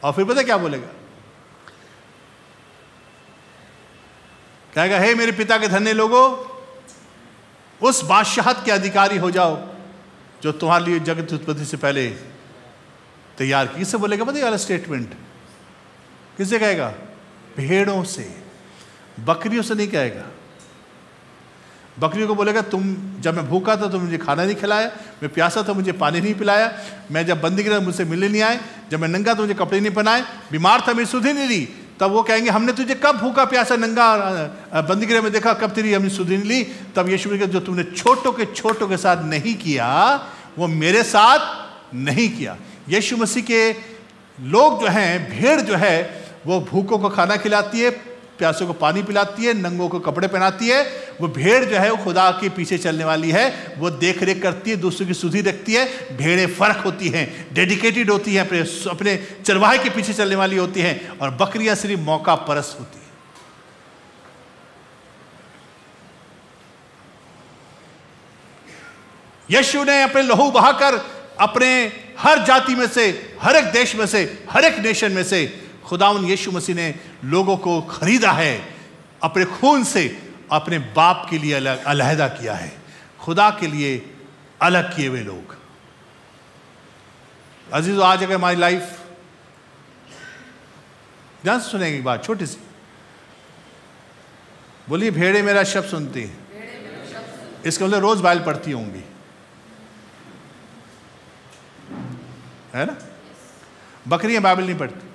[SPEAKER 1] और फिर पता क्या बोलेगा? कहेगा हे मेरे पिता के धन्य लोगों, उस बादशाहत के अधिकारी हो जाओ जो तुम्हारे लिए जगत उत्पत्ति से पहले तैयार की। किससे बोलेगा पता है वाला स्टेटमेंट? किससे कहेगा? भेड़ों से, बकरियों से नहीं कहेगा। बकरियों को बोलेगा तुम, जब मैं भूखा था तो मुझे खाना नहीं खिलाया, मैं प्यासा था मुझे पानी नहीं पिलाया, मैं जब बंदी गिरा मुझसे मिलने नहीं आए, जब मैं नंगा था मुझे कपड़े नहीं पहनाए, बीमार था मेरी सुधि नहीं ली। तब वो कहेंगे हमने तुझे कब भूखा प्यासा नंगा बंदी गिरा में देखा, कब तेरी हमने सुधि नहीं ली? तब यीशु ने कहा जो तुमने छोटों के साथ नहीं किया वो मेरे साथ नहीं किया। यीशु मसीह के लोग जो हैं, भेड़ जो है वो भूखों को खाना खिलाती है, प्यासों को पानी पिलाती है, नंगों को कपड़े पहनाती है। वो भेड़ जो है वो खुदा के पीछे चलने वाली है, वो देख रेख करती है, दूसरों की सुधि रखती है। भेड़ें फर्क होती हैं, डेडिकेटेड होती हैं, अपने चरवाहे के पीछे चलने वाली होती हैं। और बकरियां सिर्फ मौका परस्त होती हैं। यीशु ने अपने लहू बहाकर अपने हर जाति में से, हर एक देश में से, हर एक नेशन में से खुदावन यीशु मसीह ने लोगों को खरीदा है, अपने खून से अपने बाप के लिए अलहदा किया है, खुदा के लिए अलग किए हुए लोग। अजीज आज अगर हमारी लाइफ, ध्यान से सुनेंगे एक बात छोटी सी, बोलिए भेड़े मेरा शब्द सुनती हैं। इसका मतलब रोज बाइबल पढ़ती होंगी। है ना? बकरियां बाइबल नहीं पढ़ती,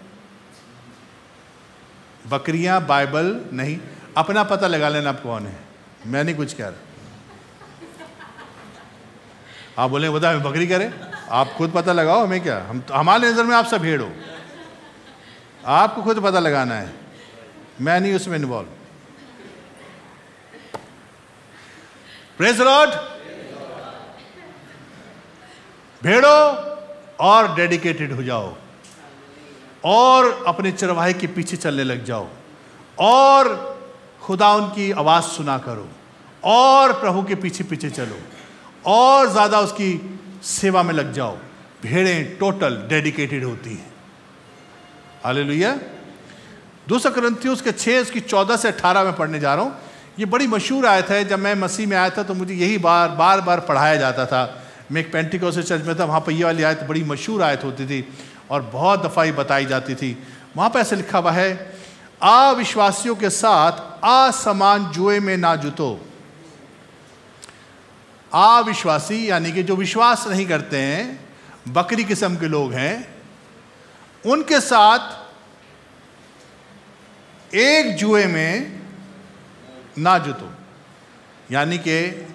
[SPEAKER 1] बकरियां बाइबल नहीं। अपना पता लगा लेना आप कौन है, मैं नहीं कुछ कह रहा। आप बोले बता हमें बकरी करे, आप खुद पता लगाओ, हमें क्या, हम हमारे नजर में आप सब भेड़ हो, आपको खुद पता लगाना है, मैं नहीं उसमें इन्वॉल्व। Praise the Lord. भेड़ो और डेडिकेटेड हो जाओ और अपने चरवाहे के पीछे चलने लग जाओ और खुदा उनकी आवाज सुना करो और प्रभु के पीछे पीछे चलो और ज्यादा उसकी सेवा में लग जाओ। भेड़ें टोटल डेडिकेटेड होती हैं। हालेलुया। 2 कुरिन्थियों उसके 6 उसकी 14 से 18 में पढ़ने जा रहा हूं। ये बड़ी मशहूर आयत है। जब मैं मसीह में आया था तो मुझे यही बार बार पढ़ाया जाता था। मैं एक पेंटिकोस्टल चर्च में था, वहाँ पर ये वाली आयत बड़ी मशहूर आयत होती थी और बहुत दफ़ा ही बताई जाती थी। वहाँ पर ऐसे लिखा हुआ है, अविश्वासियों के साथ असमान जुए में ना जुतो। अविश्वासी यानी कि जो विश्वास नहीं करते हैं, बकरी किस्म के लोग हैं, उनके साथ एक जुए में ना जुतो। यानी कि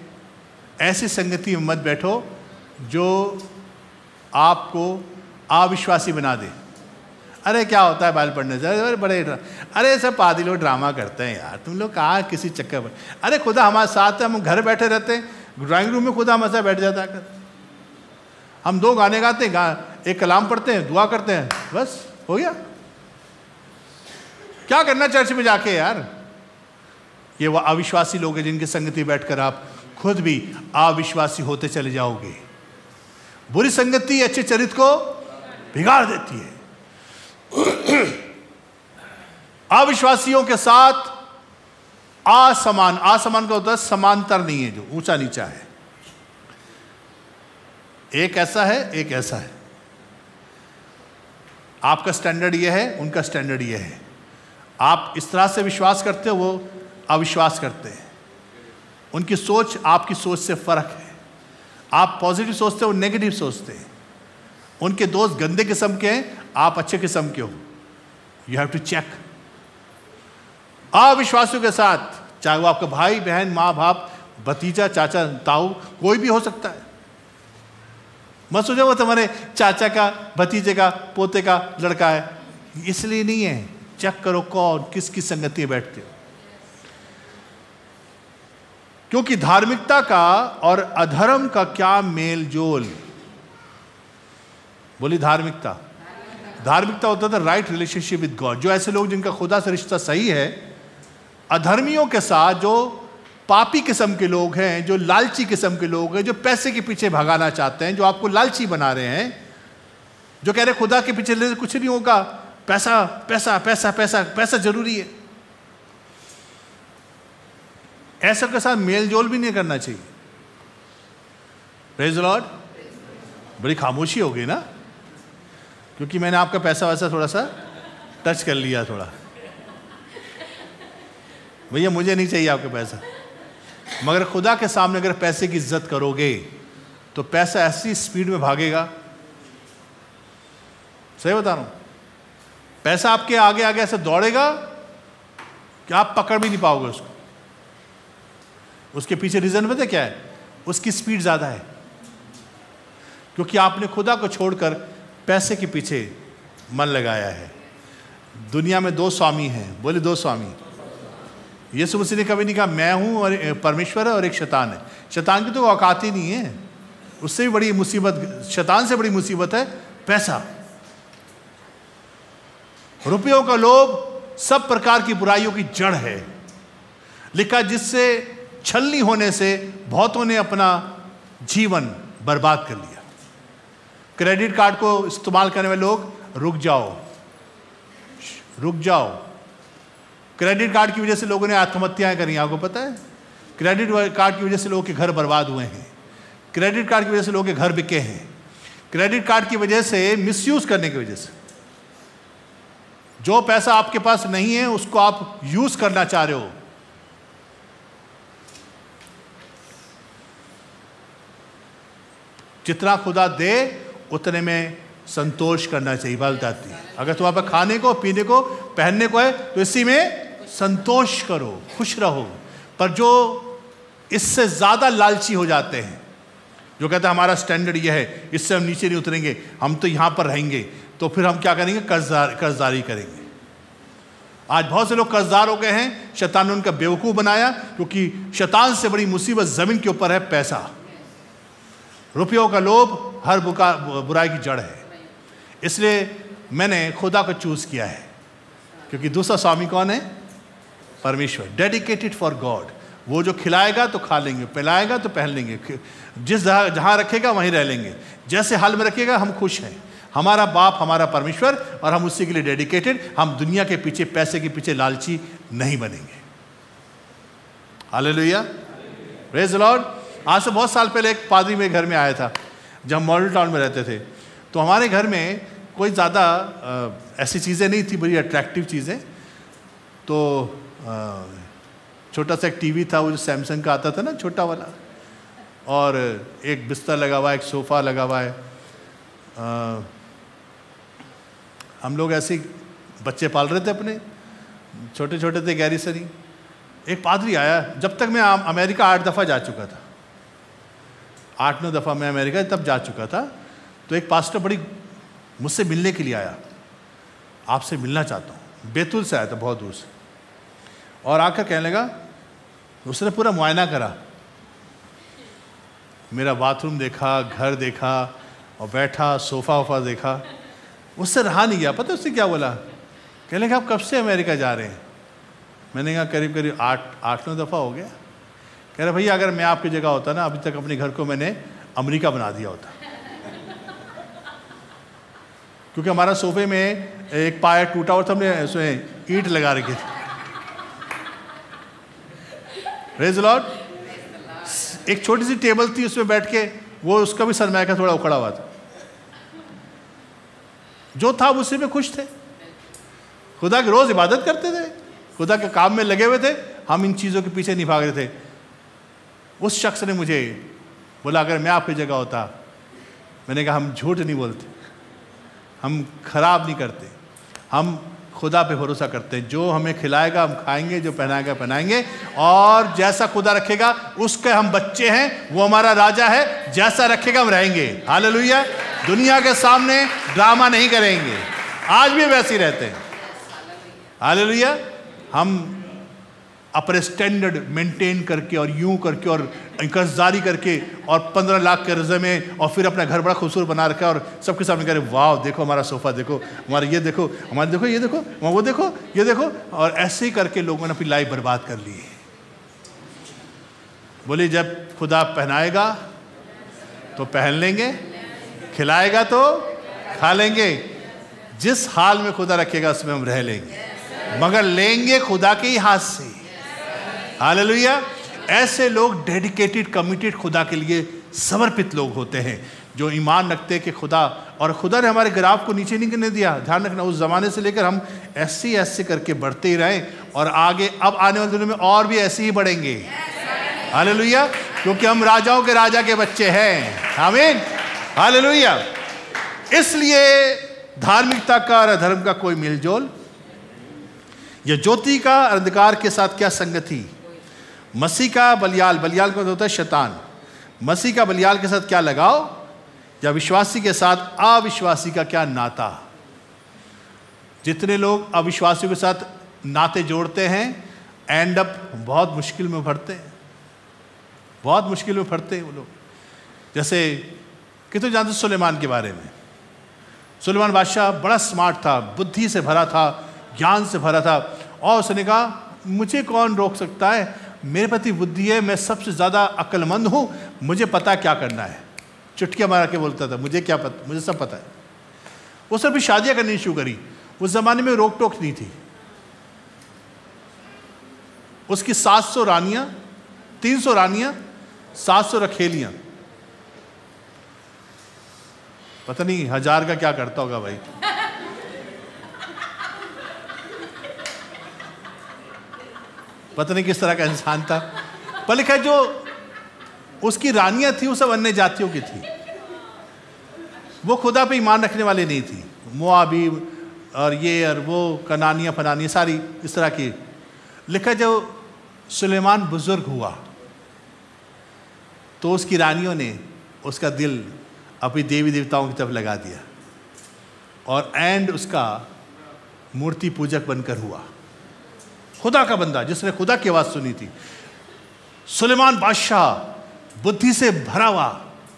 [SPEAKER 1] ऐसी संगति में मत बैठो जो आपको अविश्वासी बना दे। अरे क्या होता है बाइबल पढ़ने से, अरे सब पादी लोग ड्रामा करते हैं यार, तुम लोग कहाँ किसी चक्कर में। अरे खुदा हमारे साथ है, हम घर बैठे रहते हैं, ड्राइंग रूम में खुदा हमारे साथ बैठ जाता है। हम 2 गाने गाते हैं, एक कलाम पढ़ते हैं, दुआ करते हैं, बस हो गया। क्या करना चर्च में जाके यार। ये वो अविश्वासी लोग हैं जिनकी संगति बैठकर आप खुद भी अविश्वासी होते चले जाओगे। बुरी संगति अच्छे चरित्र को बिगाड़ देती है। अविश्वासियों के साथ असमान का होता है समांतर नहीं है, जो ऊंचा नीचा है। एक ऐसा है, एक ऐसा है। आपका स्टैंडर्ड ये है, उनका स्टैंडर्ड ये है। आप इस तरह से विश्वास करते हो, वो अविश्वास करते हैं। उनकी सोच आपकी सोच से फर्क है। आप पॉजिटिव सोचते हो, नेगेटिव सोचते हैं। उनके दोस्त गंदे किस्म के हैं, आप अच्छे किस्म के हो। You have to check. अविश्वासियों के साथ, चाहे वो आपका भाई बहन माँ बाप भतीजा चाचा ताऊ कोई भी हो सकता है। मत सोचो वो तुम्हारे चाचा का भतीजे का पोते का लड़का है, इसलिए नहीं है। चेक करो कौन किसकी संगति में बैठते हो। क्योंकि धार्मिकता का और अधर्म का क्या मेल जोल। बोली धार्मिकता होता था राइट रिलेशनशिप विद गॉड। जो ऐसे लोग जिनका खुदा से रिश्ता सही है, अधर्मियों के साथ जो पापी किस्म के लोग हैं, जो लालची किस्म के लोग हैं, जो पैसे के पीछे भगाना चाहते हैं, जो आपको लालची बना रहे हैं, जो कह रहे खुदा के पीछे ले कुछ नहीं होगा, पैसा पैसा पैसा पैसा पैसा जरूरी है, ऐसे के साथ मेल जोल भी नहीं करना चाहिए। Praise the Lord. बड़ी खामोशी हो गई ना, क्योंकि मैंने आपका पैसा वैसा थोड़ा सा टच कर लिया थोड़ा। भैया मुझे नहीं चाहिए आपका पैसा, मगर खुदा के सामने अगर पैसे की इज्जत करोगे तो पैसा ऐसी स्पीड में भागेगा। सही बता रहा हूं। पैसा आपके आगे आगे ऐसे दौड़ेगा कि आप पकड़ भी नहीं पाओगे उसको। उसके पीछे रीजन पता क्या है? उसकी स्पीड ज्यादा है, क्योंकि आपने खुदा को छोड़कर पैसे के पीछे मन लगाया है। दुनिया में 2 स्वामी हैं। बोले 2 स्वामी। यीशु मसीह ने कभी नहीं कहा मैं हूं और परमेश्वर है और एक शैतान है। शैतान की तो औकात ही नहीं है। उससे भी बड़ी मुसीबत, शैतान से बड़ी मुसीबत है पैसा। रुपयों का लोभ सब प्रकार की बुराइयों की जड़ है। लिखा जिससे छलनी होने से बहुतों ने अपना जीवन बर्बाद कर लिया। क्रेडिट कार्ड को इस्तेमाल करने वाले लोग रुक जाओ। क्रेडिट कार्ड की वजह से लोगों ने आत्महत्याएं करी, आपको पता है? क्रेडिट कार्ड की वजह से लोगों के घर बर्बाद हुए हैं। क्रेडिट कार्ड की वजह से लोगों के घर बिके हैं। क्रेडिट कार्ड की वजह से, मिसयूज करने की वजह से, जो पैसा आपके पास नहीं है उसको आप यूज करना चाह रहे हो। जितना खुदा दे उतने में संतोष करना चाहिए। बात आती है, अगर तुम्हारे पास खाने को, पीने को, पहनने को है तो इसी में संतोष करो, खुश रहो। पर जो इससे ज़्यादा लालची हो जाते हैं, जो कहते हैं हमारा स्टैंडर्ड ये है, इससे हम नीचे नहीं उतरेंगे, हम तो यहाँ पर रहेंगे, तो फिर हम क्या करेंगे? कर्जदारी करेंगे। आज बहुत से लोग कर्जदार हो गए हैं, शैतान ने उनका बेवकूफ़ बनाया, क्योंकि शैतान से बड़ी मुसीबत ज़मीन के ऊपर है पैसा। रुपयों का लोभ हर बुराई की जड़ है। इसलिए मैंने खुदा को चूज़ किया है, क्योंकि दूसरा स्वामी कौन है? परमेश्वर। Dedicated for God. वो जो खिलाएगा तो खा लेंगे, पिलाएगा तो पहन लेंगे, जहाँ रखेगा वहीं रह लेंगे, जैसे हाल में रखेगा हम खुश हैं। हमारा बाप हमारा परमेश्वर, और हम उसी के लिए डेडिकेटेड। हम दुनिया के पीछे, पैसे के पीछे लालची नहीं बनेंगे। Hallelujah, praise the Lord. आज से बहुत साल पहले एक पादरी मेरे घर में आया था, जब हम मॉडल टाउन में रहते थे। तो हमारे घर में कोई ज़्यादा ऐसी चीज़ें नहीं थी, बड़ी अट्रैक्टिव चीज़ें। तो छोटा सा एक टीवी था, वो जो सैमसंग का आता था ना, छोटा वाला, और एक बिस्तर लगा हुआ है, एक सोफ़ा लगा हुआ है। हम लोग ऐसे बच्चे पाल रहे थे अपने, छोटे छोटे थे, गैरिसनी। एक पादरी आया, जब तक मैं अमेरिका 8 दफ़ा जा चुका था, 8-9 दफ़ा मैं अमेरिका तब जा चुका था। तो एक पास्टर बड़ी मुझसे मिलने के लिए आया, आपसे मिलना चाहता हूँ। बैतूल से आया था, बहुत दूर से, और आकर कहने लगा, उसने पूरा मुआयना करा, मेरा बाथरूम देखा, घर देखा, और बैठा, सोफ़ा वोफ़ा देखा। उससे रहा नहीं गया। पता उससे क्या बोला? कहने लगा आप कब से अमेरिका जा रहे हैं? मैंने कहा करीब करीब 8-9 दफ़ा हो गया। कह रहा भैया अगर मैं आपकी जगह होता ना, अभी तक अपने घर को मैंने अमेरिका बना दिया होता। क्योंकि हमारा सोफे में एक पाया टूटा और हमने उसमें ईंट लगा रखी थी। Praise the Lord. एक छोटी सी टेबल थी, उसमें बैठ के वो, उसका भी सरमाया का थोड़ा उखड़ा हुआ था। जो था उसी में खुश थे। खुदा की रोज इबादत करते थे, खुदा के काम में लगे हुए थे। हम इन चीज़ों के पीछे नहीं भाग रहे थे। उस शख्स ने मुझे बोला अगर मैं आपकी जगह होता, मैंने कहा हम झूठ नहीं बोलते, हम खराब नहीं करते, हम खुदा पे भरोसा करते हैं। जो हमें खिलाएगा हम खाएंगे, जो पहनाएगा पहनाएंगे, और जैसा खुदा रखेगा उसके हम बच्चे हैं, वो हमारा राजा है, जैसा रखेगा हम रहेंगे। हालेलुया। दुनिया के सामने ड्रामा नहीं करेंगे, आज भी वैसे ही रहते हैं। हालेलुया। हम अपने स्टैंडर्ड मेंटेन करके और यूं करके और कर्जदारी करके और 15 लाख के कर्जे में, और फिर अपना घर बड़ा खूबसूरत बना रखा है, और सबके सामने कह रहे वाह देखो हमारा सोफ़ा, देखो हमारा ये, देखो हमारे, देखो ये, देखो वो, देखो ये, देखो। और ऐसे ही करके लोगों ने अपनी लाइफ बर्बाद कर ली है। बोले जब खुदा पहनाएगा तो पहन लेंगे, खिलाएगा तो खा लेंगे, जिस हाल में खुदा रखेगा उसमें हम रह लेंगे, मगर लेंगे खुदा के ही हाथ से। हालेलुया। ऐसे लोग डेडिकेटेड, कमिटेड, खुदा के लिए समर्पित लोग होते हैं, जो ईमान रखते हैं कि खुदा, और खुदा ने हमारे ग्राफ को नीचे नहीं करने दिया। ध्यान रखना, उस ज़माने से लेकर हम ऐसे करके बढ़ते ही रहें, और आगे अब आने वाले दिनों में और भी ऐसे ही बढ़ेंगे। हालेलुया। क्योंकि हम राजाओं के राजा के बच्चे हैं। आमीन। हालेलुया। इसलिए धार्मिकता का और अधर्म का कोई मेलजोल, या ज्योति का अंधकार के साथ क्या संगति, मसीह का बलियाल, बलियाल का होता है शैतान, मसीह का बलियाल के साथ क्या लगाओ, या विश्वासी के साथ अविश्वासी का क्या नाता। जितने लोग अविश्वासियों के साथ नाते जोड़ते हैं, एंड अप बहुत मुश्किल में पड़ते हैं, बहुत मुश्किल में पड़ते हैं वो लोग। जैसे कितने जानते सुलेमान के बारे में? सुलेमान बादशाह बड़ा स्मार्ट था, बुद्धि से भरा था, ज्ञान से भरा था, और उसने कहा मुझे कौन रोक सकता है, मेरे प्रति बुद्धि है, मैं सबसे ज़्यादा अक्लमंद हूँ, मुझे पता क्या करना है। चुटकियाँ मार के बोलता था मुझे क्या पता, मुझे सब पता है। उसने भी शादियाँ करनी शुरू करी। उस ज़माने में रोक टोक नहीं थी। उसकी 700 रानियाँ, 300 रानियाँ, 700 रखेलियाँ। पता नहीं 1000 का क्या करता होगा भाई। पता नहीं किस तरह का इंसान था। पर लिखा जो उसकी रानियां थी वो सब अन्य जातियों की थी। वो खुदा पे ईमान रखने वाले नहीं थी। मोआबी और ये और वो कनानियाँ फनानियाँ सारी इस तरह की। लिखा जब सुलेमान बुजुर्ग हुआ तो उसकी रानियों ने उसका दिल अपनी देवी देवताओं की तरफ लगा दिया और एंड उसका मूर्ति पूजक बनकर हुआ। खुदा का बंदा जिसने खुदा की आवाज़ सुनी थी। सुलेमान बादशाह बुद्धि से भरा हुआ।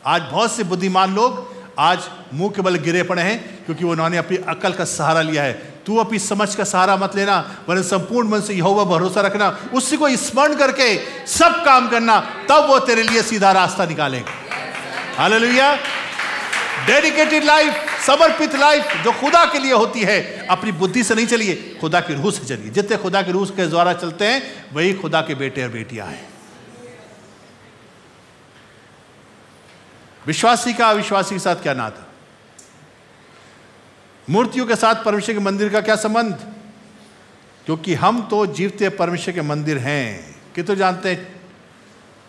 [SPEAKER 1] आज बहुत से बुद्धिमान लोग आज मुंह के बल गिरे पड़े हैं क्योंकि उन्होंने अपनी अकल का सहारा लिया है। तू अपनी समझ का सहारा मत लेना, वरन संपूर्ण मन से यहोवा भरोसा रखना, उसी को स्मरण करके सब काम करना, तब वो तेरे लिए सीधा रास्ता निकालेगा। हालेलुया। डेडिकेटेड लाइफ, समर्पित लाइफ जो खुदा के लिए होती है, अपनी बुद्धि से नहीं चलिए, खुदा की रूह से चलिए। जितने खुदा की रूह के द्वारा चलते हैं वही खुदा के बेटे और बेटियां हैं। विश्वासी का अविश्वासी के साथ क्या नाता? मूर्तियों के साथ परमेश्वर के मंदिर का क्या संबंध? क्योंकि हम तो जीवते परमेश्वर के मंदिर हैं। कि तो जानते हैं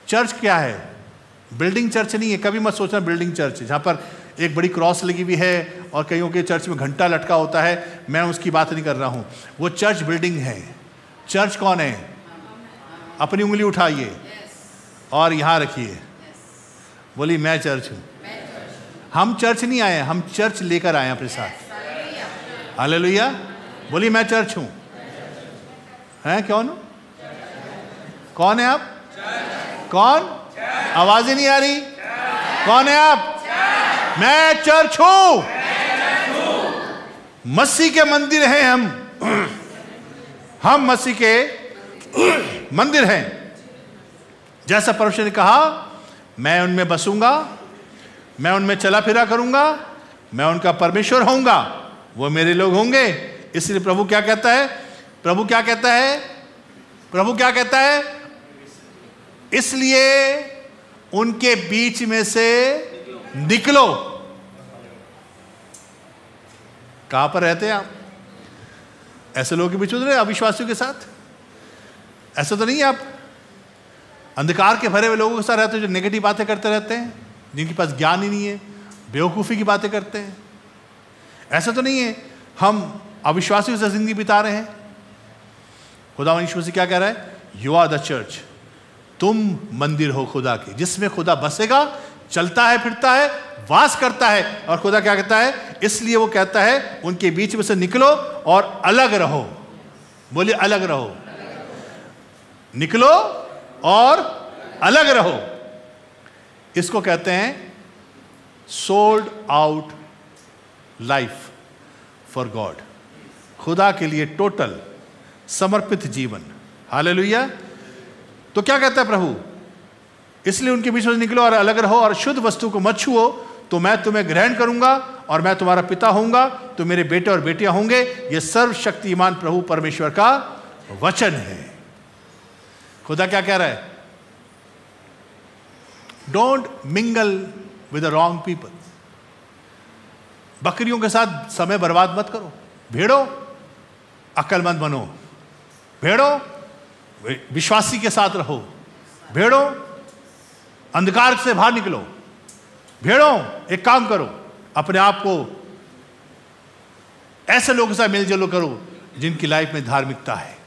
[SPEAKER 1] चर्च क्या है? बिल्डिंग चर्च नहीं है। कभी मत सोचना बिल्डिंग चर्च जहां पर एक बड़ी क्रॉस लगी हुई है और कईयों के चर्च में घंटा लटका होता है, मैं उसकी बात नहीं कर रहा हूं। वो चर्च बिल्डिंग है। चर्च कौन है? अपनी उंगली उठाइए और यहां रखिए, बोली मैं चर्च हूं। हम चर्च नहीं आए, हम चर्च लेकर आए अपने साथ। हालेलुया। बोली मैं चर्च हूं। हैं कौन? कौन है आप? कौन? आवाज ही नहीं आ रही। कौन है आप? मैं चर्च हूं। मसीह के मंदिर हैं हम मसीह के मंदिर हैं। जैसा परमेश्वर ने कहा, मैं उनमें बसूंगा, मैं उनमें चला फिरा करूंगा, मैं उनका परमेश्वर होऊंगा, वो मेरे लोग होंगे। इसलिए प्रभु क्या कहता है? प्रभु क्या कहता है? प्रभु क्या कहता है? इसलिए उनके बीच में से निकलो। कहां पर रहते हैं आप? ऐसे लोगों के बीच में? अविश्वासियों के साथ? ऐसा तो नहीं है आप अंधकार के भरे हुए लोगों के साथ रहते हैं जो नेगेटिव बातें करते रहते हैं, जिनके पास ज्ञान ही नहीं है, बेवकूफ़ी की बातें करते हैं? ऐसा तो नहीं है हम अविश्वासियों से जिंदगी बिता रहे हैं। खुदा यीशु मसीह क्या कह रहा है? You are the church. तुम मंदिर हो खुदा की, जिसमें खुदा बसेगा, चलता है, फिरता है, वास करता है। और खुदा क्या कहता है? इसलिए वो कहता है उनके बीच में से निकलो और अलग रहो। बोलिए अलग रहो। निकलो और अलग रहो। इसको कहते हैं sold out life for God. खुदा के लिए टोटल समर्पित जीवन। हालेलुया। तो क्या कहता है प्रभु? इसलिए उनके बीच में निकलो और अलग रहो और शुद्ध वस्तु को मत छुओ, तो मैं तुम्हें ग्रहण करूंगा और मैं तुम्हारा पिता होऊंगा, तो मेरे बेटे और बेटियां होंगे। यह सर्वशक्तिमान प्रभु परमेश्वर का वचन है। खुदा क्या कह रहा है? Don't mingle with the wrong people. बकरियों के साथ समय बर्बाद मत करो। भेड़ो अक्लमंद बनो। भेड़ो विश्वासी के साथ रहो। भेड़ो अंधकार से बाहर निकलो। भेड़ो एक काम करो, अपने आप को ऐसे लोगों के साथ मिलजुल करो जिनकी लाइफ में धार्मिकता है।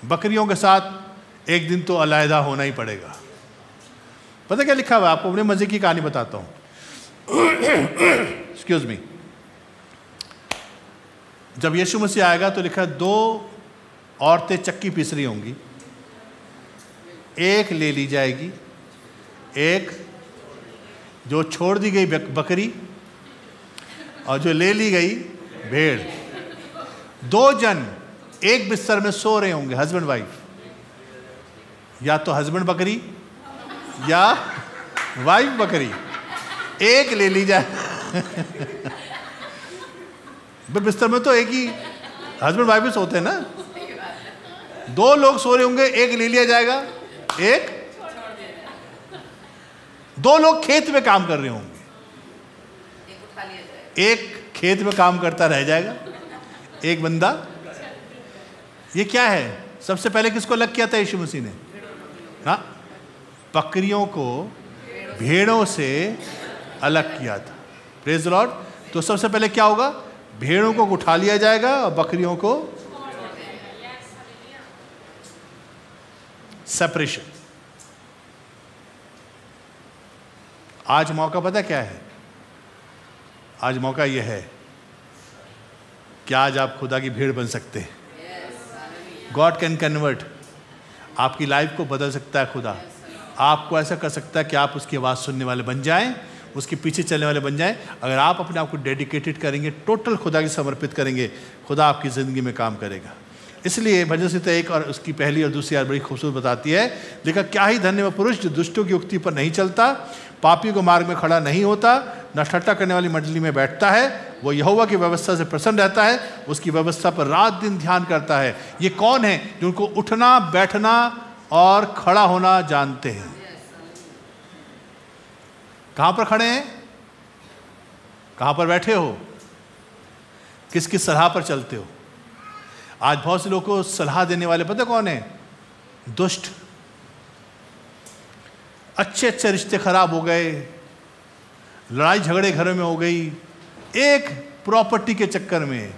[SPEAKER 1] बकरियों के साथ एक दिन तो अलहदा होना ही पड़ेगा। पता क्या लिखा हुआ? आपको अपने मजे की कहानी बताता हूं। Excuse me. जब यीशु मसीह आएगा तो लिखा 2 औरतें चक्की पीस रही होंगी, एक ले ली जाएगी, एक जो छोड़ दी गई बकरी और जो ले ली गई भेड़। 2 जन एक बिस्तर में सो रहे होंगे, हस्बैंड वाइफ। या तो हस्बैंड बकरी या वाइफ बकरी, एक ले ली जाए। बिस्तर में तो एक ही हस्बैंड वाइफ भी सोते हैं ना। 2 लोग सो रहे होंगे, एक ले लिया जाएगा, एक 2 लोग खेत में काम कर रहे होंगे, एक खेत में काम करता रह जाएगा, एक बंदा। ये क्या है? सबसे पहले किसको अलग किया था यीशु मसीह ने? हाँ, बकरियों को भेड़ों से अलग किया था। Praise the Lord. तो सबसे पहले क्या होगा? भेड़ों को उठा लिया जाएगा और बकरियों को सेपरेशन। आज मौका पता क्या है? आज मौका यह है कि आज आप खुदा की भीड़ बन सकते हैं। God can convert. आपकी लाइफ को बदल सकता है खुदा। आपको ऐसा कर सकता है कि आप उसकी आवाज़ सुनने वाले बन जाएं, उसके पीछे चलने वाले बन जाएं। अगर आप अपने आप को डेडिकेटेड करेंगे, टोटल खुदा की समर्पित करेंगे, खुदा आपकी ज़िंदगी में काम करेगा। इसलिए भजन संहिता 1 और उसकी पहली और दूसरी आयत बड़ी खूबसूरत बताती है, देखा क्या ही धन्य वह पुरुष जो दुष्टों की युक्ति पर नहीं चलता, पापी को मार्ग में खड़ा नहीं होता, न ठट्ठा करने वाली मंडली में बैठता है। वो यहोवा की व्यवस्था से प्रसन्न रहता है, उसकी व्यवस्था पर रात दिन ध्यान करता है। ये कौन है? जो उनको उठना, बैठना और खड़ा होना जानते हैं। कहां पर खड़े हैं? कहां पर बैठे हो? किसकी सलाह पर चलते हो? आज बहुत से लोगों को सलाह देने वाले पता कौन है? दुष्ट। अच्छे अच्छे रिश्ते खराब हो गए, लड़ाई झगड़े घरों में हो गई, एक प्रॉपर्टी के चक्कर में।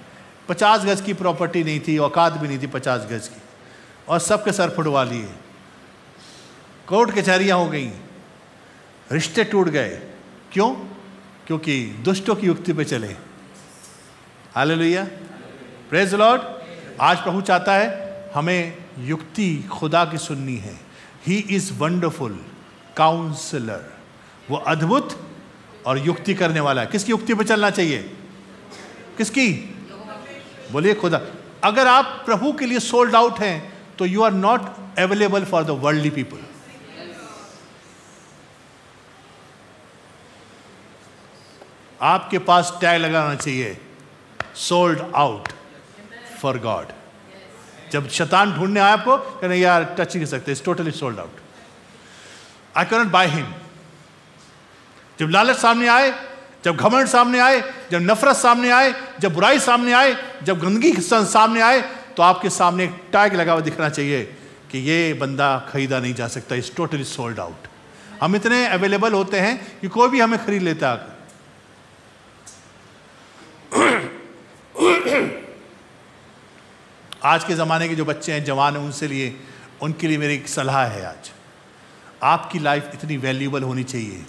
[SPEAKER 1] 50 गज की प्रॉपर्टी नहीं थी, औकात भी नहीं थी 50 गज की, और सबके सर फुटवा लिए। कोर्ट कचहरियां हो गई, रिश्ते टूट गए। क्यों? क्योंकि दुष्टों की युक्ति पे चले। Hallelujah, praise the Lord. आज प्रभु चाहता है हमें युक्ति खुदा की सुननी है। He is wonderful counsellor. वो अद्भुत और युक्ति करने वाला है। किसकी युक्ति पे चलना चाहिए? किसकी? बोलिए खुदा। अगर आप प्रभु के लिए सोल्ड आउट हैं तो you are not available for the worldly people. आपके पास टैग लगाना चाहिए, सोल्ड आउट फॉर गॉड। जब शैतान ढूंढने आए आपको, कहना यार टच नहीं कर सकते, it's totally sold out, I can not by him. जब लालच सामने आए, जब घमंड सामने आए, जब नफरत सामने आए, जब बुराई सामने आए, जब गंदगी सामने आए, तो आपके सामने एक टैग लगा हुआ दिखना चाहिए कि ये बंदा खरीदा नहीं जा सकता, इट्स टोटली सोल्ड आउट। हम इतने अवेलेबल होते हैं कि कोई भी हमें खरीद लेता है। आज के ज़माने के जो बच्चे हैं, जवान हैं, उनके लिए मेरी एक सलाह है। आज आपकी लाइफ इतनी वैल्यूएबल होनी चाहिए।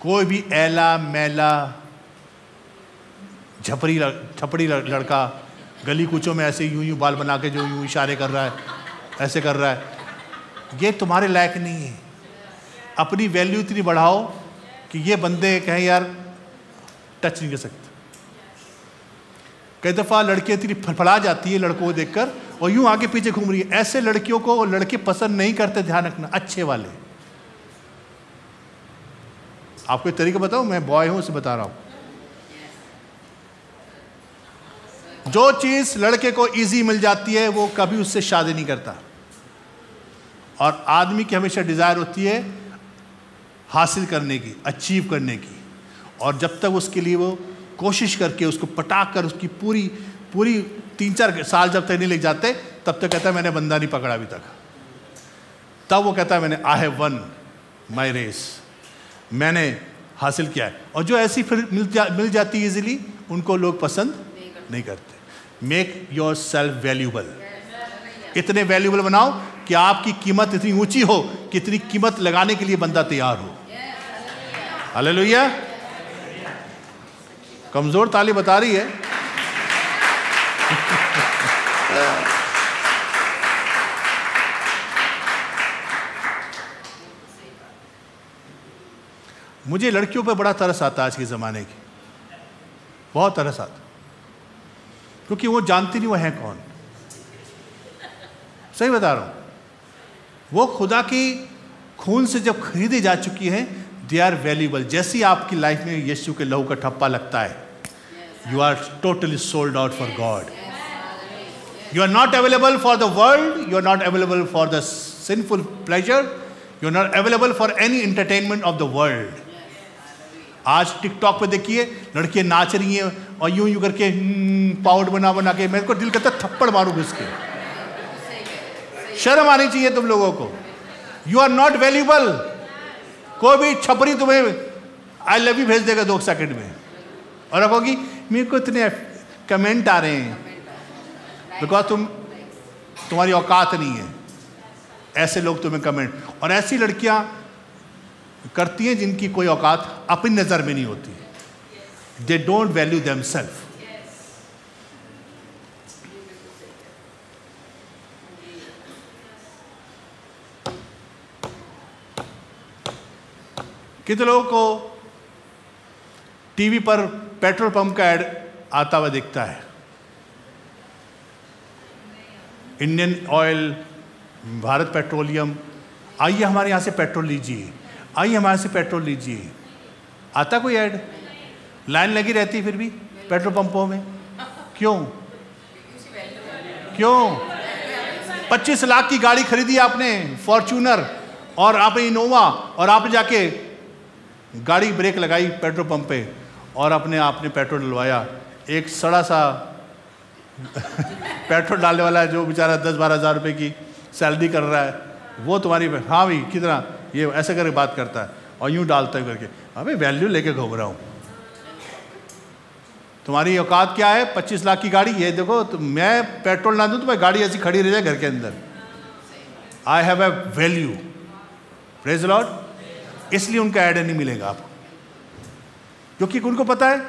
[SPEAKER 1] कोई भी ऐला मैला छपड़ी लड़का गली कूचों में ऐसे यूं बाल बना के जो यूं इशारे कर रहा है, ऐसे कर रहा है, ये तुम्हारे लायक नहीं है। अपनी वैल्यू इतनी बढ़ाओ कि ये बंदे कहें यार टच नहीं कर सकते। कई दफ़ा लड़कियाँ इतनी फड़फड़ा जाती है लड़कों को देखकर और यूं आगे पीछे घूम रही है। ऐसे लड़कियों को लड़के पसंद नहीं करते, ध्यान रखना, अच्छे वाले। आपको एक तरीका बताऊं, मैं बॉय हूं उसे बता रहा हूं। जो चीज लड़के को इजी मिल जाती है वो कभी उससे शादी नहीं करता, और आदमी की हमेशा डिजायर होती है हासिल करने की, अचीव करने की। और जब तक उसके लिए वो कोशिश करके उसको पटाक कर उसकी पूरी 3-4 साल जब तक नहीं लग जाते, तब तक कहता है मैंने बंदा नहीं पकड़ा अभी तक। तब वो कहता है मैंने I have won my race, मैंने हासिल किया है। और जो ऐसी फिर मिल जाती है इजीली, उनको लोग पसंद नहीं करते। Make your self valuable. इतने वैल्यूबल बनाओ कि आपकी कीमत इतनी ऊंची हो कि इतनी कीमत लगाने के लिए बंदा तैयार हो। हालेलुया। कमजोर ताली बता रही है। मुझे लड़कियों पे बड़ा तरस आता है आज के ज़माने की, बहुत तरस आता, क्योंकि वो जानती नहीं वो है कौन। सही बता रहा हूं, वो खुदा की खून से जब खरीदी जा चुकी हैं, दे आर वैल्यूबल। जैसे ही आपकी लाइफ में यीशु के लहू का ठप्पा लगता है, you are totally sold out for God. You are not available for the world, you are not available for the sinful pleasure, you are not available for any entertainment of the world. आज TikTok पे देखिए लड़कियां नाच रही हैं और यूं यूं करके पाउडर बना के, मेरे को दिल करता थप्पड़ मारूं घुस के। शर्म आनी चाहिए तुम लोगों को। You are not valuable. कोई भी छपरी तुम्हें आई लव यू भेज देगा 2 सेकंड में, और आप कहोगी मेरे को इतने कमेंट आ रहे हैं, बिकॉज तुम्हारी औकात नहीं है। ऐसे लोग तुम्हें कमेंट, और ऐसी लड़कियां करती हैं जिनकी कोई औकात अपनी नजर में नहीं होती। They don't value themselves. कितने लोगों को टीवी पर पेट्रोल पंप का ऐड आता हुआ दिखता है? इंडियन ऑयल, भारत पेट्रोलियम, आइए हमारे यहाँ से पेट्रोल लीजिए, आइए हमारे से पेट्रोल लीजिए। आता कोई ऐड? लाइन लगी रहती फिर भी पेट्रोल पंपों में। क्यों? क्यों? 25 लाख की गाड़ी खरीदी आपने, फॉर्च्यूनर, और आपने इनोवा, और आपने जाके गाड़ी ब्रेक लगाई पेट्रोल पंप पे और आपने पेट्रोल डलवाया। एक सड़ा सा पेट्रोल डालने वाला है जो बेचारा 10-12 हज़ार रुपये की सैलरी कर रहा है, वो तुम्हारी हाँ भाई कितना ये ऐसे करके बात करता है और यूँ डालता है करके, अबे वैल्यू लेके घूम रहा हूँ। तुम्हारी औकात क्या है? 25 लाख की गाड़ी, ये देखो तो मैं पेट्रोल ना दूँ तो मैं गाड़ी ऐसी खड़ी रह जाए घर के अंदर। I have a value. Praise the Lord. इसलिए उनका ऐड नहीं मिलेगा आपको, क्योंकि उनको पता है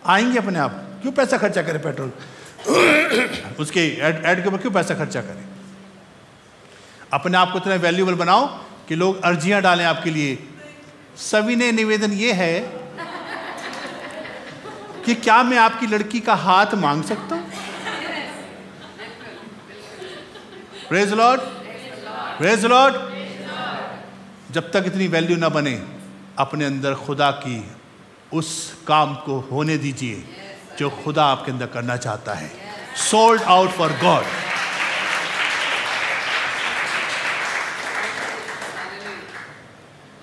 [SPEAKER 1] आएंगे अपने आप। क्यों पैसा खर्चा करें पेट्रोल उसके ऐड के ऊपर, क्यों पैसा खर्चा करें? अपने आप को इतना वैल्यूबल बनाओ कि लोग अर्जियां डालें आपके लिए। सविनय निवेदन ये है कि क्या मैं आपकी लड़की का हाथ मांग सकता हूं? Praise Lord, praise Lord. जब तक इतनी वैल्यू ना बने, अपने अंदर खुदा की उस काम को होने दीजिए जो खुदा आपके अंदर करना चाहता है। Sold out for God.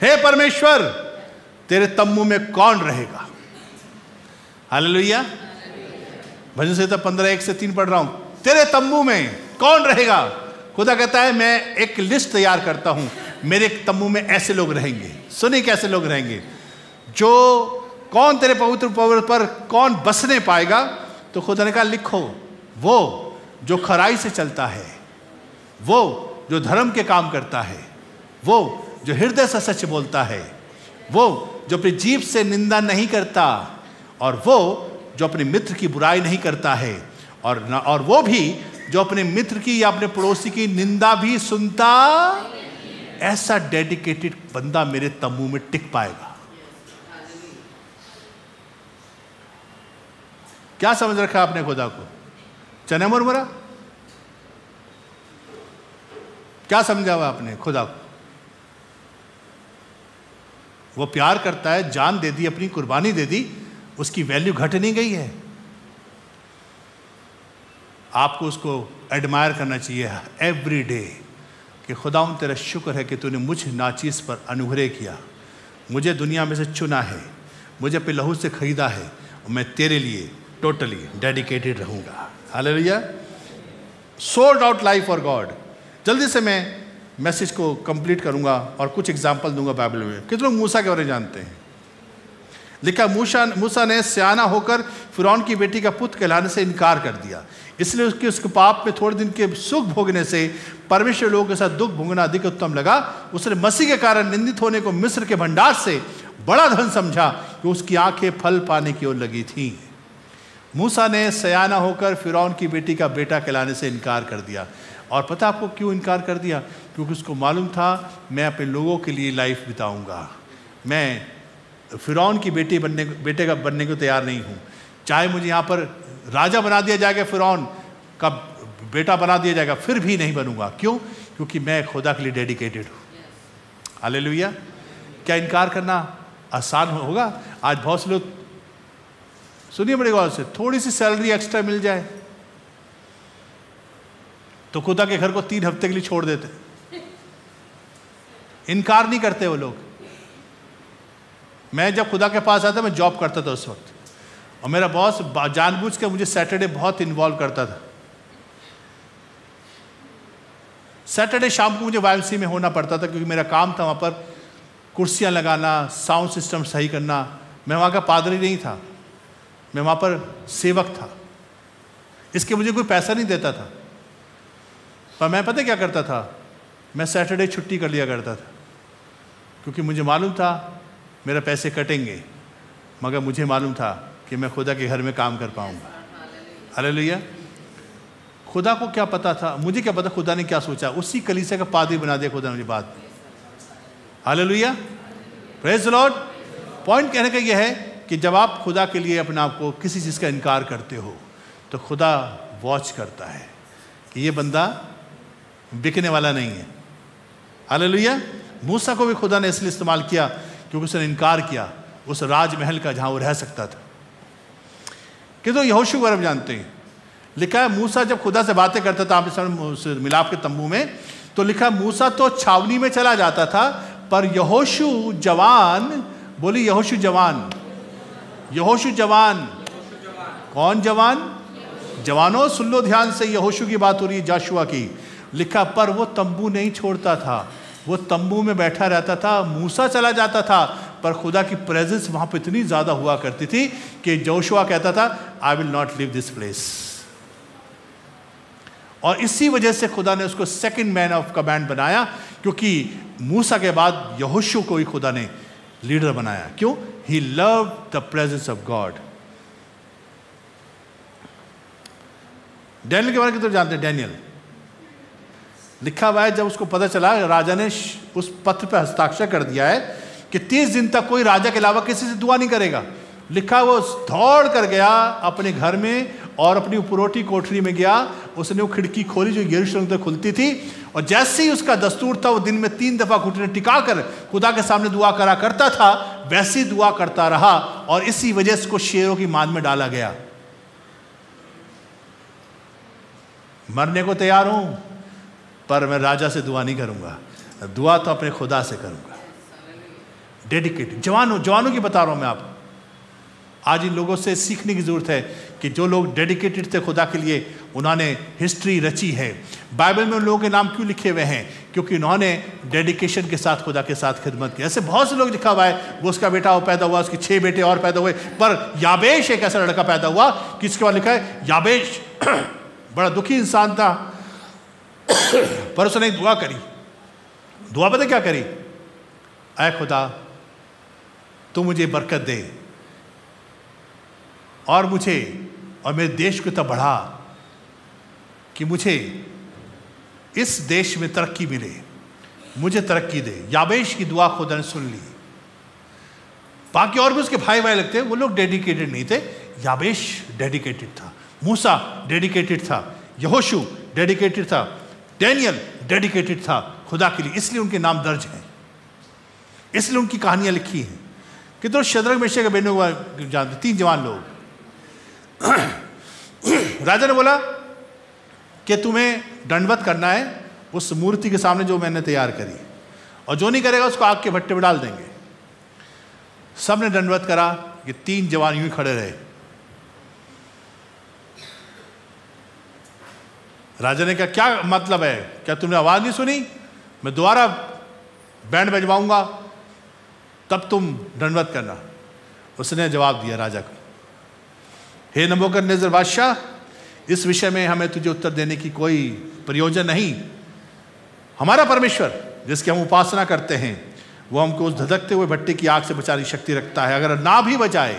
[SPEAKER 1] हे परमेश्वर, तेरे तम्बू में कौन रहेगा? हालेलुया। भजन संहिता 15:1-3 पढ़ रहा हूं। तेरे तम्बू में कौन रहेगा? खुदा कहता है मैं एक लिस्ट तैयार करता हूं, मेरे तम्बू में ऐसे लोग रहेंगे। सुनिए कैसे लोग रहेंगे। जो कौन तेरे पवित्र पर्वत पर कौन बसने पाएगा? तो खुदा ने कहा लिखो, वो जो खराई से चलता है, वो जो धर्म के काम करता है, वो जो हृदय से सच बोलता है, वो जो अपनी जीभ से निंदा नहीं करता, और वो जो अपने मित्र की बुराई नहीं करता है, और वो भी जो अपने मित्र की या अपने पड़ोसी की निंदा भी सुनता। ऐसा डेडिकेटेड बंदा मेरे तंबू में टिक पाएगा। क्या समझ रखा आपने खुदा को? चने मुरमुरा? क्या समझा हुआ आपने खुदा को? वो प्यार करता है, जान दे दी, अपनी कुर्बानी दे दी, उसकी वैल्यू घट नहीं गई है। आपको उसको एडमायर करना चाहिए एवरी डे कि खुदावंद तेरा शुक्र है कि तूने मुझ नाचीज पर अनुग्रह किया, मुझे दुनिया में से चुना है, मुझे अपने लहू से खरीदा है, और मैं तेरे लिए टोटली डेडिकेटेड रहूँगा। Hallelujah. Sold out life for God. जल्दी से मैं मैसेज को कंप्लीट करूँगा और कुछ एग्जाम्पल दूंगा बाइबल में। कितने लोग मूसा के बारे में जानते हैं? लिखा मूसा ने सियाना होकर फिरौन की बेटी का पुत्र कहलाने से इनकार कर दिया, इसलिए उसके पाप में थोड़े दिन के सुख भोगने से परमेश्वर लोगों के साथ दुख भोगना अधिक उत्तम लगा। उसने मसीह के कारण निंदित होने को मिस्र के भंडार से बड़ा धन समझा कि उसकी आंखें फल पाने की ओर लगी थीं। मूसा ने सयाना होकर फिरौन की बेटी का बेटा कहलाने से इनकार कर दिया। और पता आपको क्यों इनकार कर दिया? क्योंकि उसको मालूम था मैं अपने लोगों के लिए लाइफ बिताऊंगा, मैं फिरौन की बेटे का बनने को तैयार नहीं हूँ। चाहे मुझे यहाँ पर राजा बना दिया जाएगा, फिरौन का बेटा बना दिया जाएगा, फिर भी नहीं बनूंगा। क्यों? क्योंकि मैं खुदा के लिए डेडिकेटेड हूँ। हालेलुया। क्या इनकार करना आसान होगा? आज बहुत से लोग, सुनिए बड़ी गौर से, थोड़ी सी सैलरी एक्स्ट्रा मिल जाए तो खुदा के घर को 3 हफ्ते के लिए छोड़ देते। इनकार नहीं करते वो लोग। मैं जब खुदा के पास आता, मैं जॉब करता था उस वक्त, और मेरा बॉस जानबूझ के मुझे सैटरडे बहुत इन्वॉल्व करता था। सैटरडे शाम को मुझे YMCA में होना पड़ता था, क्योंकि मेरा काम था वहाँ पर कुर्सियाँ लगाना, साउंड सिस्टम सही करना। मैं वहाँ का पादरी नहीं था, मैं वहाँ पर सेवक था। इसके मुझे कोई पैसा नहीं देता था, पर मैं पता क्या करता था, मैं सैटरडे छुट्टी कर लिया करता था, क्योंकि मुझे मालूम था मेरे पैसे कटेंगे, मगर मुझे मालूम था कि मैं खुदा के घर में काम कर पाऊँगा। हालेलुया। खुदा को क्या पता था, मुझे क्या पता खुदा ने क्या सोचा, उसी कलीसिया का पादरी बना दिया खुदा ने मुझे बाद में। Hallelujah, praise the Lord. Point कहने का यह है कि जब आप खुदा के लिए अपने आप को किसी चीज़ का इनकार करते हो तो खुदा वॉच करता है कि ये बंदा बिकने वाला नहीं है। हालेलुया। मूसा को भी खुदा ने इसलिए इस्तेमाल किया क्योंकि उसने इनकार किया उस राजमहल का जहाँ वो रह सकता था। कि तो यहोशू को आप जानते हैं, लिखा है मूसा जब खुदा से बातें करता था आप मिलाप के तंबू में, तो लिखा मूसा तो छावनी में चला जाता था, पर यहोशू जवान, बोली यहोशू जवान, यहोशू जवान। कौन जवान? जवानों सुन लो ध्यान से, यहोशू की बात हो रही है, जाशुआ की। लिखा पर वो तंबू नहीं छोड़ता था, वो तंबू में बैठा रहता था। मूसा चला जाता था, पर खुदा की प्रेजेंस वहां पर इतनी ज्यादा हुआ करती थी कि जोशुआ कहता था I will not leave this place. और इसी वजह से खुदा ने उसको सेकंड मैन ऑफ कमांड बनाया, क्योंकि मूसा के बाद यहोशू को ही खुदा ने लीडर बनाया। क्यों? He loved the presence of God. Daniel के बारे में तो जानते हैं, डैनियल लिखा हुआ है जब उसको पता चला, राजा ने उस पत्र पर हस्ताक्षर कर दिया है कि 30 दिन तक कोई राजा के अलावा किसी से दुआ नहीं करेगा। लिखा वो दौड़ कर गया अपने घर में और अपनी उपरोटी कोठरी में गया, उसने वो खिड़की खोली जो यरूशलेम तक खुलती थी, और जैसे ही उसका दस्तूर था वो दिन में 3 दफा घुटने टिका कर खुदा के सामने दुआ करा करता था, वैसी दुआ करता रहा, और इसी वजह से उसको शेरों की मान में डाला गया। मरने को तैयार हूं, पर मैं राजा से दुआ नहीं करूंगा, दुआ तो अपने खुदा से करूंगा। डेडिकेटेड जवानों की बता रहा हूं मैं आपको। आज इन लोगों से सीखने की जरूरत है कि जो लोग डेडिकेटेड थे खुदा के लिए, उन्होंने हिस्ट्री रची है। बाइबल में उन लोगों के नाम क्यों लिखे हुए हैं? क्योंकि उन्होंने डेडिकेशन के साथ खुदा के साथ खिदमत की। ऐसे बहुत से लोग लिखा हुआ है, वो उसका बेटा वो पैदा हुआ, उसके 6 बेटे और पैदा हुए, पर याबेश एक ऐसा लड़का पैदा हुआ कि इसके बाद लिखा है याबेश बड़ा दुखी इंसान था, पर उसने एक दुआ करी। दुआ पता क्या करी? ऐ खुदा तू मुझे बरकत दे और मुझे और मेरे देश को इतना बढ़ा कि मुझे इस देश में तरक्की मिले, मुझे तरक्की दे। याबेश की दुआ खुदा ने सुन ली। बाकी और भी उसके भाई लगते हैं, वो लोग डेडिकेटेड नहीं थे। याबेश डेडिकेटेड था, मूसा डेडिकेटेड था, यहोशू डेडिकेटेड था, डैनियल डेडिकेटेड था खुदा के लिए, इसलिए उनके नाम दर्ज हैं, इसलिए उनकी कहानियां लिखी हैं। कि तो शद्रक मेशक अबेदनगो जानते, 3 जवान लोग। राजा ने बोला कि तुम्हें दंडवत करना है उस मूर्ति के सामने जो मैंने तैयार करी, और जो नहीं करेगा उसको आग के भट्टे में डाल देंगे। सबने दंडवत करा, ये 3 जवान यूं ही खड़े रहे। राजा ने कहा क्या मतलब है, क्या तुमने आवाज नहीं सुनी? मैं दोबारा बैंड बजवाऊंगा तब तुम दंडवत करना। उसने जवाब दिया राजा को, हे नबूकदनेस्सर बादशाह, इस विषय में हमें तुझे उत्तर देने की कोई प्रयोजन नहीं। हमारा परमेश्वर जिसकी हम उपासना करते हैं वो हमको उस धधकते हुए भट्टे की आग से बचाने की शक्ति रखता है। अगर ना भी बचाए,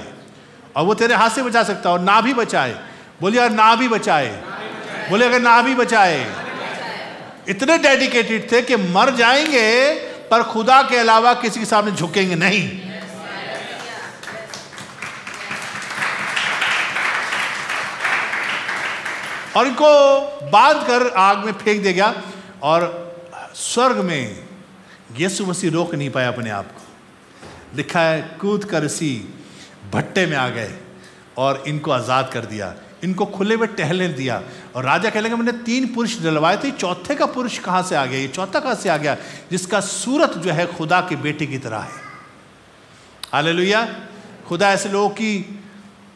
[SPEAKER 1] और वो तेरे हाथ से बचा सकता है, और ना भी बचाए, बोलिए अगर ना भी बचाए, बोले अगर ना भी बचाए। इतने डेडिकेटेड थे कि मर जाएंगे पर खुदा के अलावा किसी के सामने झुकेंगे नहीं। और इनको बांध कर आग में फेंक दिया गया, और स्वर्ग में यीशु मसीह रोक नहीं पाया अपने आप को। लिखा है कूद कर इसी भट्टे में आ गए और इनको आजाद कर दिया, इनको खुले में टहलने दिया। और राजा कह लगे मैंने 3 पुरुष डलवाए थे, चौथे का पुरुष कहाँ से आ गया? ये चौथा कहाँ से आ गया जिसका सूरत जो है खुदा के बेटे की तरह है? हालेलुया। खुदा ऐसे लोगों की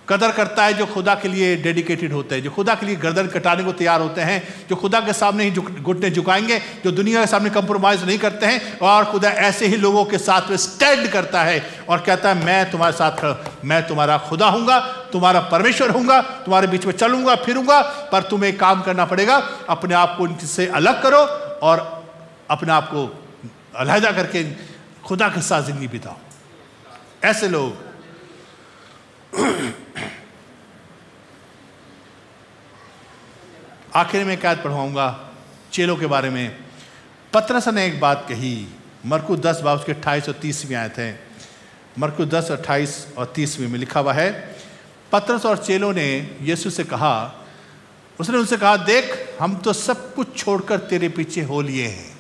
[SPEAKER 1] कदर करता है जो खुदा के लिए डेडिकेटेड होते हैं, जो खुदा के लिए गर्दन कटाने को तैयार होते हैं, जो खुदा के सामने ही घुटने झुकाएंगे, जो दुनिया के सामने कंप्रोमाइज नहीं करते हैं। और खुदा ऐसे ही लोगों के साथ में स्टैंड करता है और कहता है मैं तुम्हारे साथ खड़ा, मैं तुम्हारा खुदा हूँगा, तुम्हारा परमेश्वर हूँगा, तुम्हारे बीच में चलूँगा फिरूँगा, पर तुम्हें काम करना पड़ेगा। अपने आप को इनसे अलग करो और अपने आप को अलहदा करके खुदा के साथ जिंदगी बिताओ। ऐसे लोग आखिर में कैद पढ़वाऊंगा चेलों के बारे में। पतरस ने एक बात कही, मरकुस 10 बाब उसके 28 और 30 में आए थे। मरकुस 10 28 और 30 में लिखा हुआ है, पतरस और चेलों ने यीशु से कहा, उसने उनसे कहा, देख हम तो सब कुछ छोड़कर तेरे पीछे हो लिए हैं।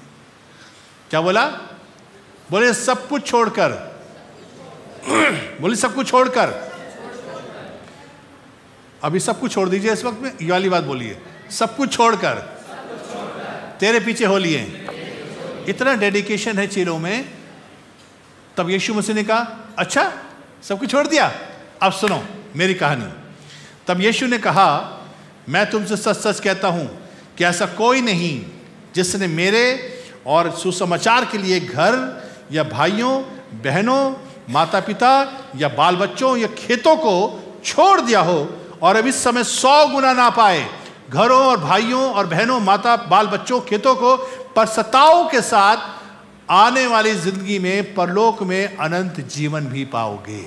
[SPEAKER 1] क्या बोला? बोले सब कुछ छोड़कर। बोले सब कुछ छोड़कर। अभी सब कुछ छोड़ दीजिए इस वक्त में, ये वाली बात बोलिए, सब कुछ छोड़कर तेरे पीछे हो लिए। इतना डेडिकेशन है चेलों में। तब यीशु मसीह ने कहा, अच्छा सब कुछ छोड़ दिया, अब सुनो मेरी कहानी। तब यीशु ने कहा, मैं तुमसे सच सच कहता हूं कि ऐसा कोई नहीं जिसने मेरे और सुसमाचार के लिए घर या भाइयों बहनों माता पिता या बाल बच्चों या खेतों को छोड़ दिया हो और अब इस समय 100 गुना ना पाए, घरों और भाइयों और बहनों माता बाल बच्चों खेतों को, पर सताओं के साथ आने वाली जिंदगी में परलोक में अनंत जीवन भी पाओगे।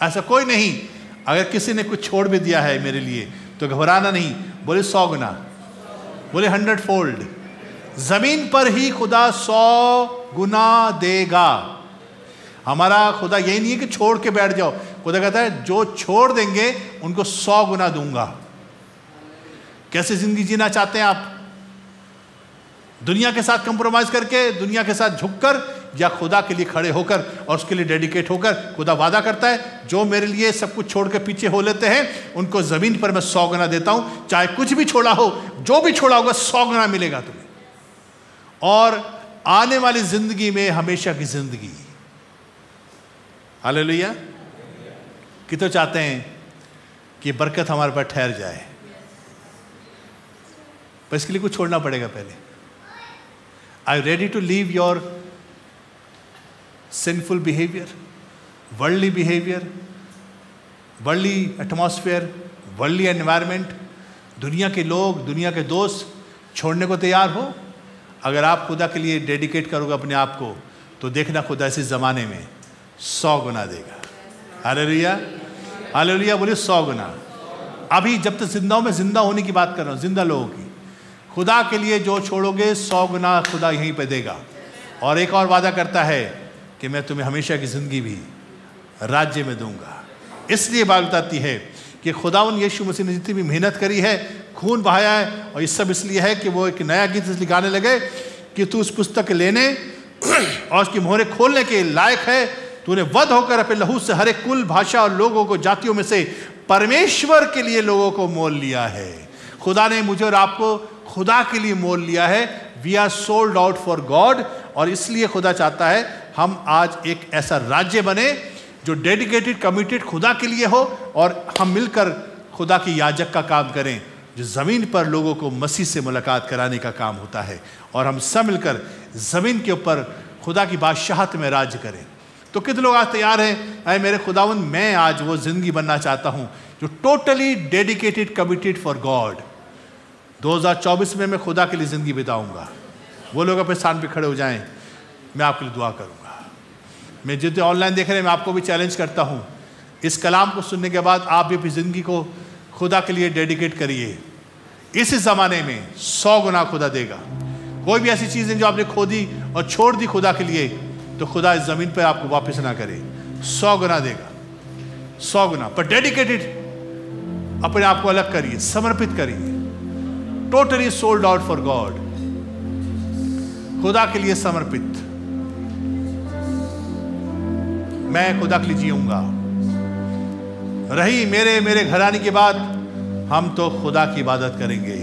[SPEAKER 1] ऐसा कोई नहीं। अगर किसी ने कुछ छोड़ भी दिया है मेरे लिए तो घबराना नहीं। बोले 100 गुना, बोले 100 फोल्ड। जमीन पर ही खुदा 100 गुना देगा। हमारा खुदा यही नहीं है कि छोड़ के बैठ जाओ। खुदा कहता है जो छोड़ देंगे उनको 100 गुना दूंगा। कैसे जिंदगी जीना चाहते हैं आप? दुनिया के साथ कंप्रोमाइज करके, दुनिया के साथ झुककर, या खुदा के लिए खड़े होकर और उसके लिए डेडिकेट होकर? खुदा वादा करता है जो मेरे लिए सब कुछ छोड़ के पीछे हो लेते हैं उनको जमीन पर मैं 100 गुना देता हूं। चाहे कुछ भी छोड़ा हो, जो भी छोड़ा होगा 100 गुना मिलेगा तुम्हें, और आने वाली जिंदगी में हमेशा की जिंदगी। हालेलुया। कितने चाहते हैं कि बरकत हमारे पर ठहर जाए, पर इसके लिए कुछ छोड़ना पड़ेगा पहले। I ready to leave your sinful behaviour, worldly behaviour, worldly atmosphere, worldly environment, दुनिया के लोग, दुनिया के दोस्त छोड़ने को तैयार हो? अगर आप खुदा के लिए डेडिकेट करोगे अपने आप को तो देखना खुदा इस ज़माने में 100 गुना देगा। Hallelujah, hallelujah. बोलिए 100 गुना। अभी जब तक जिंदाओं में जिंदा होने की बात कर रहा हूँ, जिंदा लोगों की, खुदा के लिए जो छोड़ोगे 100 गुना खुदा यहीं पे देगा। और एक और वादा करता है कि मैं तुम्हें हमेशा की ज़िंदगी भी राज्य में दूंगा। इसलिए बात बताती है कि खुदावन यीशु मसीह ने जितनी भी मेहनत करी है, खून बहाया है, और ये सब इसलिए है कि वो एक नया गीत गाने लगे कि तू उस पुस्तक लेने और उसकी मोहरें खोलने के लायक है। तूने वध होकर अपने लहू से हर एक कुल, भाषा और लोगों को, जातियों में से परमेश्वर के लिए लोगों को मोल लिया है। खुदा ने मुझे और आपको खुदा के लिए मोल लिया है। We are sold out for God. और इसलिए खुदा चाहता है हम आज एक ऐसा राज्य बने जो डेडिकेटेड, कमिटेड खुदा के लिए हो, और हम मिलकर खुदा की याजक का काम करें, जो ज़मीन पर लोगों को मसीह से मुलाकात कराने का काम होता है, और हम सब मिलकर ज़मीन के ऊपर खुदा की बादशाहत में राज्य करें। तो कितने लोग आज तैयार हैं? अरे मेरे खुदावन, मैं आज वो ज़िंदगी बनना चाहता हूँ जो totally dedicated, committed for God. 2024 में मैं खुदा के लिए ज़िंदगी बिताऊँगा। वो लोग अपने स्थान पे खड़े हो जाएं, मैं आपके लिए दुआ करूँगा। मैं जितने ऑनलाइन देख रहे हैं, मैं आपको भी चैलेंज करता हूँ, इस कलाम को सुनने के बाद आप भी अपनी ज़िंदगी को खुदा के लिए डेडिकेट करिए। इस ज़माने में 100 गुना खुदा देगा। कोई भी ऐसी चीज़ है जो आपने खो दी और छोड़ दी खुदा के लिए, तो खुदा इस ज़मीन पर आपको वापस ना करे, 100 गुना देगा। 100 गुना। पर डेडिकेटेड, अपने आप को अलग करिए, समर्पित करिए, totally sold out for God, खुदा के लिए समर्पित। मैं खुदा के लिए जीऊंगा। रही मेरे घराने के बाद, हम तो खुदा की इबादत करेंगे।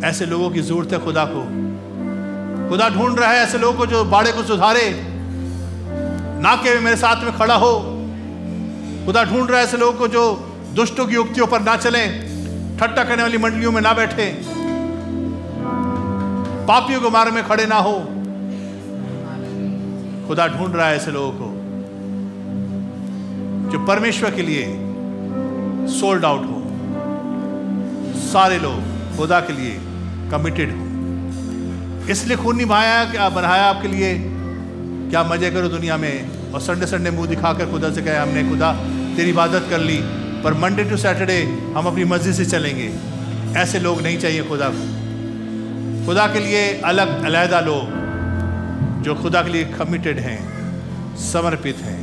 [SPEAKER 1] ऐसे लोगों की जरूरत है खुदा को। खुदा ढूंढ रहा है ऐसे लोगों को जो बाड़े को सुधारे, ना कि मेरे साथ में खड़ा हो खुदा ढूंढ रहा है ऐसे लोगों को जो दुष्टों की युक्तियों पर ना चलें, ठट्टा करने वाली मंडलियों में ना बैठे, पापियों के मार्ग में खड़े ना हो। खुदा ढूंढ रहा है ऐसे लोगों को जो परमेश्वर के लिए सोल्ड आउट हो, सारे लोग खुदा के लिए कमिटेड हो। इसलिए खून नहीं बनाया आपके लिए क्या मजे करो दुनिया में और संडे संडे मुंह दिखाकर खुदा से कहे हमने खुदा तेरी इबादत कर ली, पर मंडे टू सैटरडे हम अपनी मर्जी से चलेंगे। ऐसे लोग नहीं चाहिए खुदा को। खुदा के लिए अलग अलहदा लोग जो खुदा के लिए कमिटेड हैं, समर्पित हैं।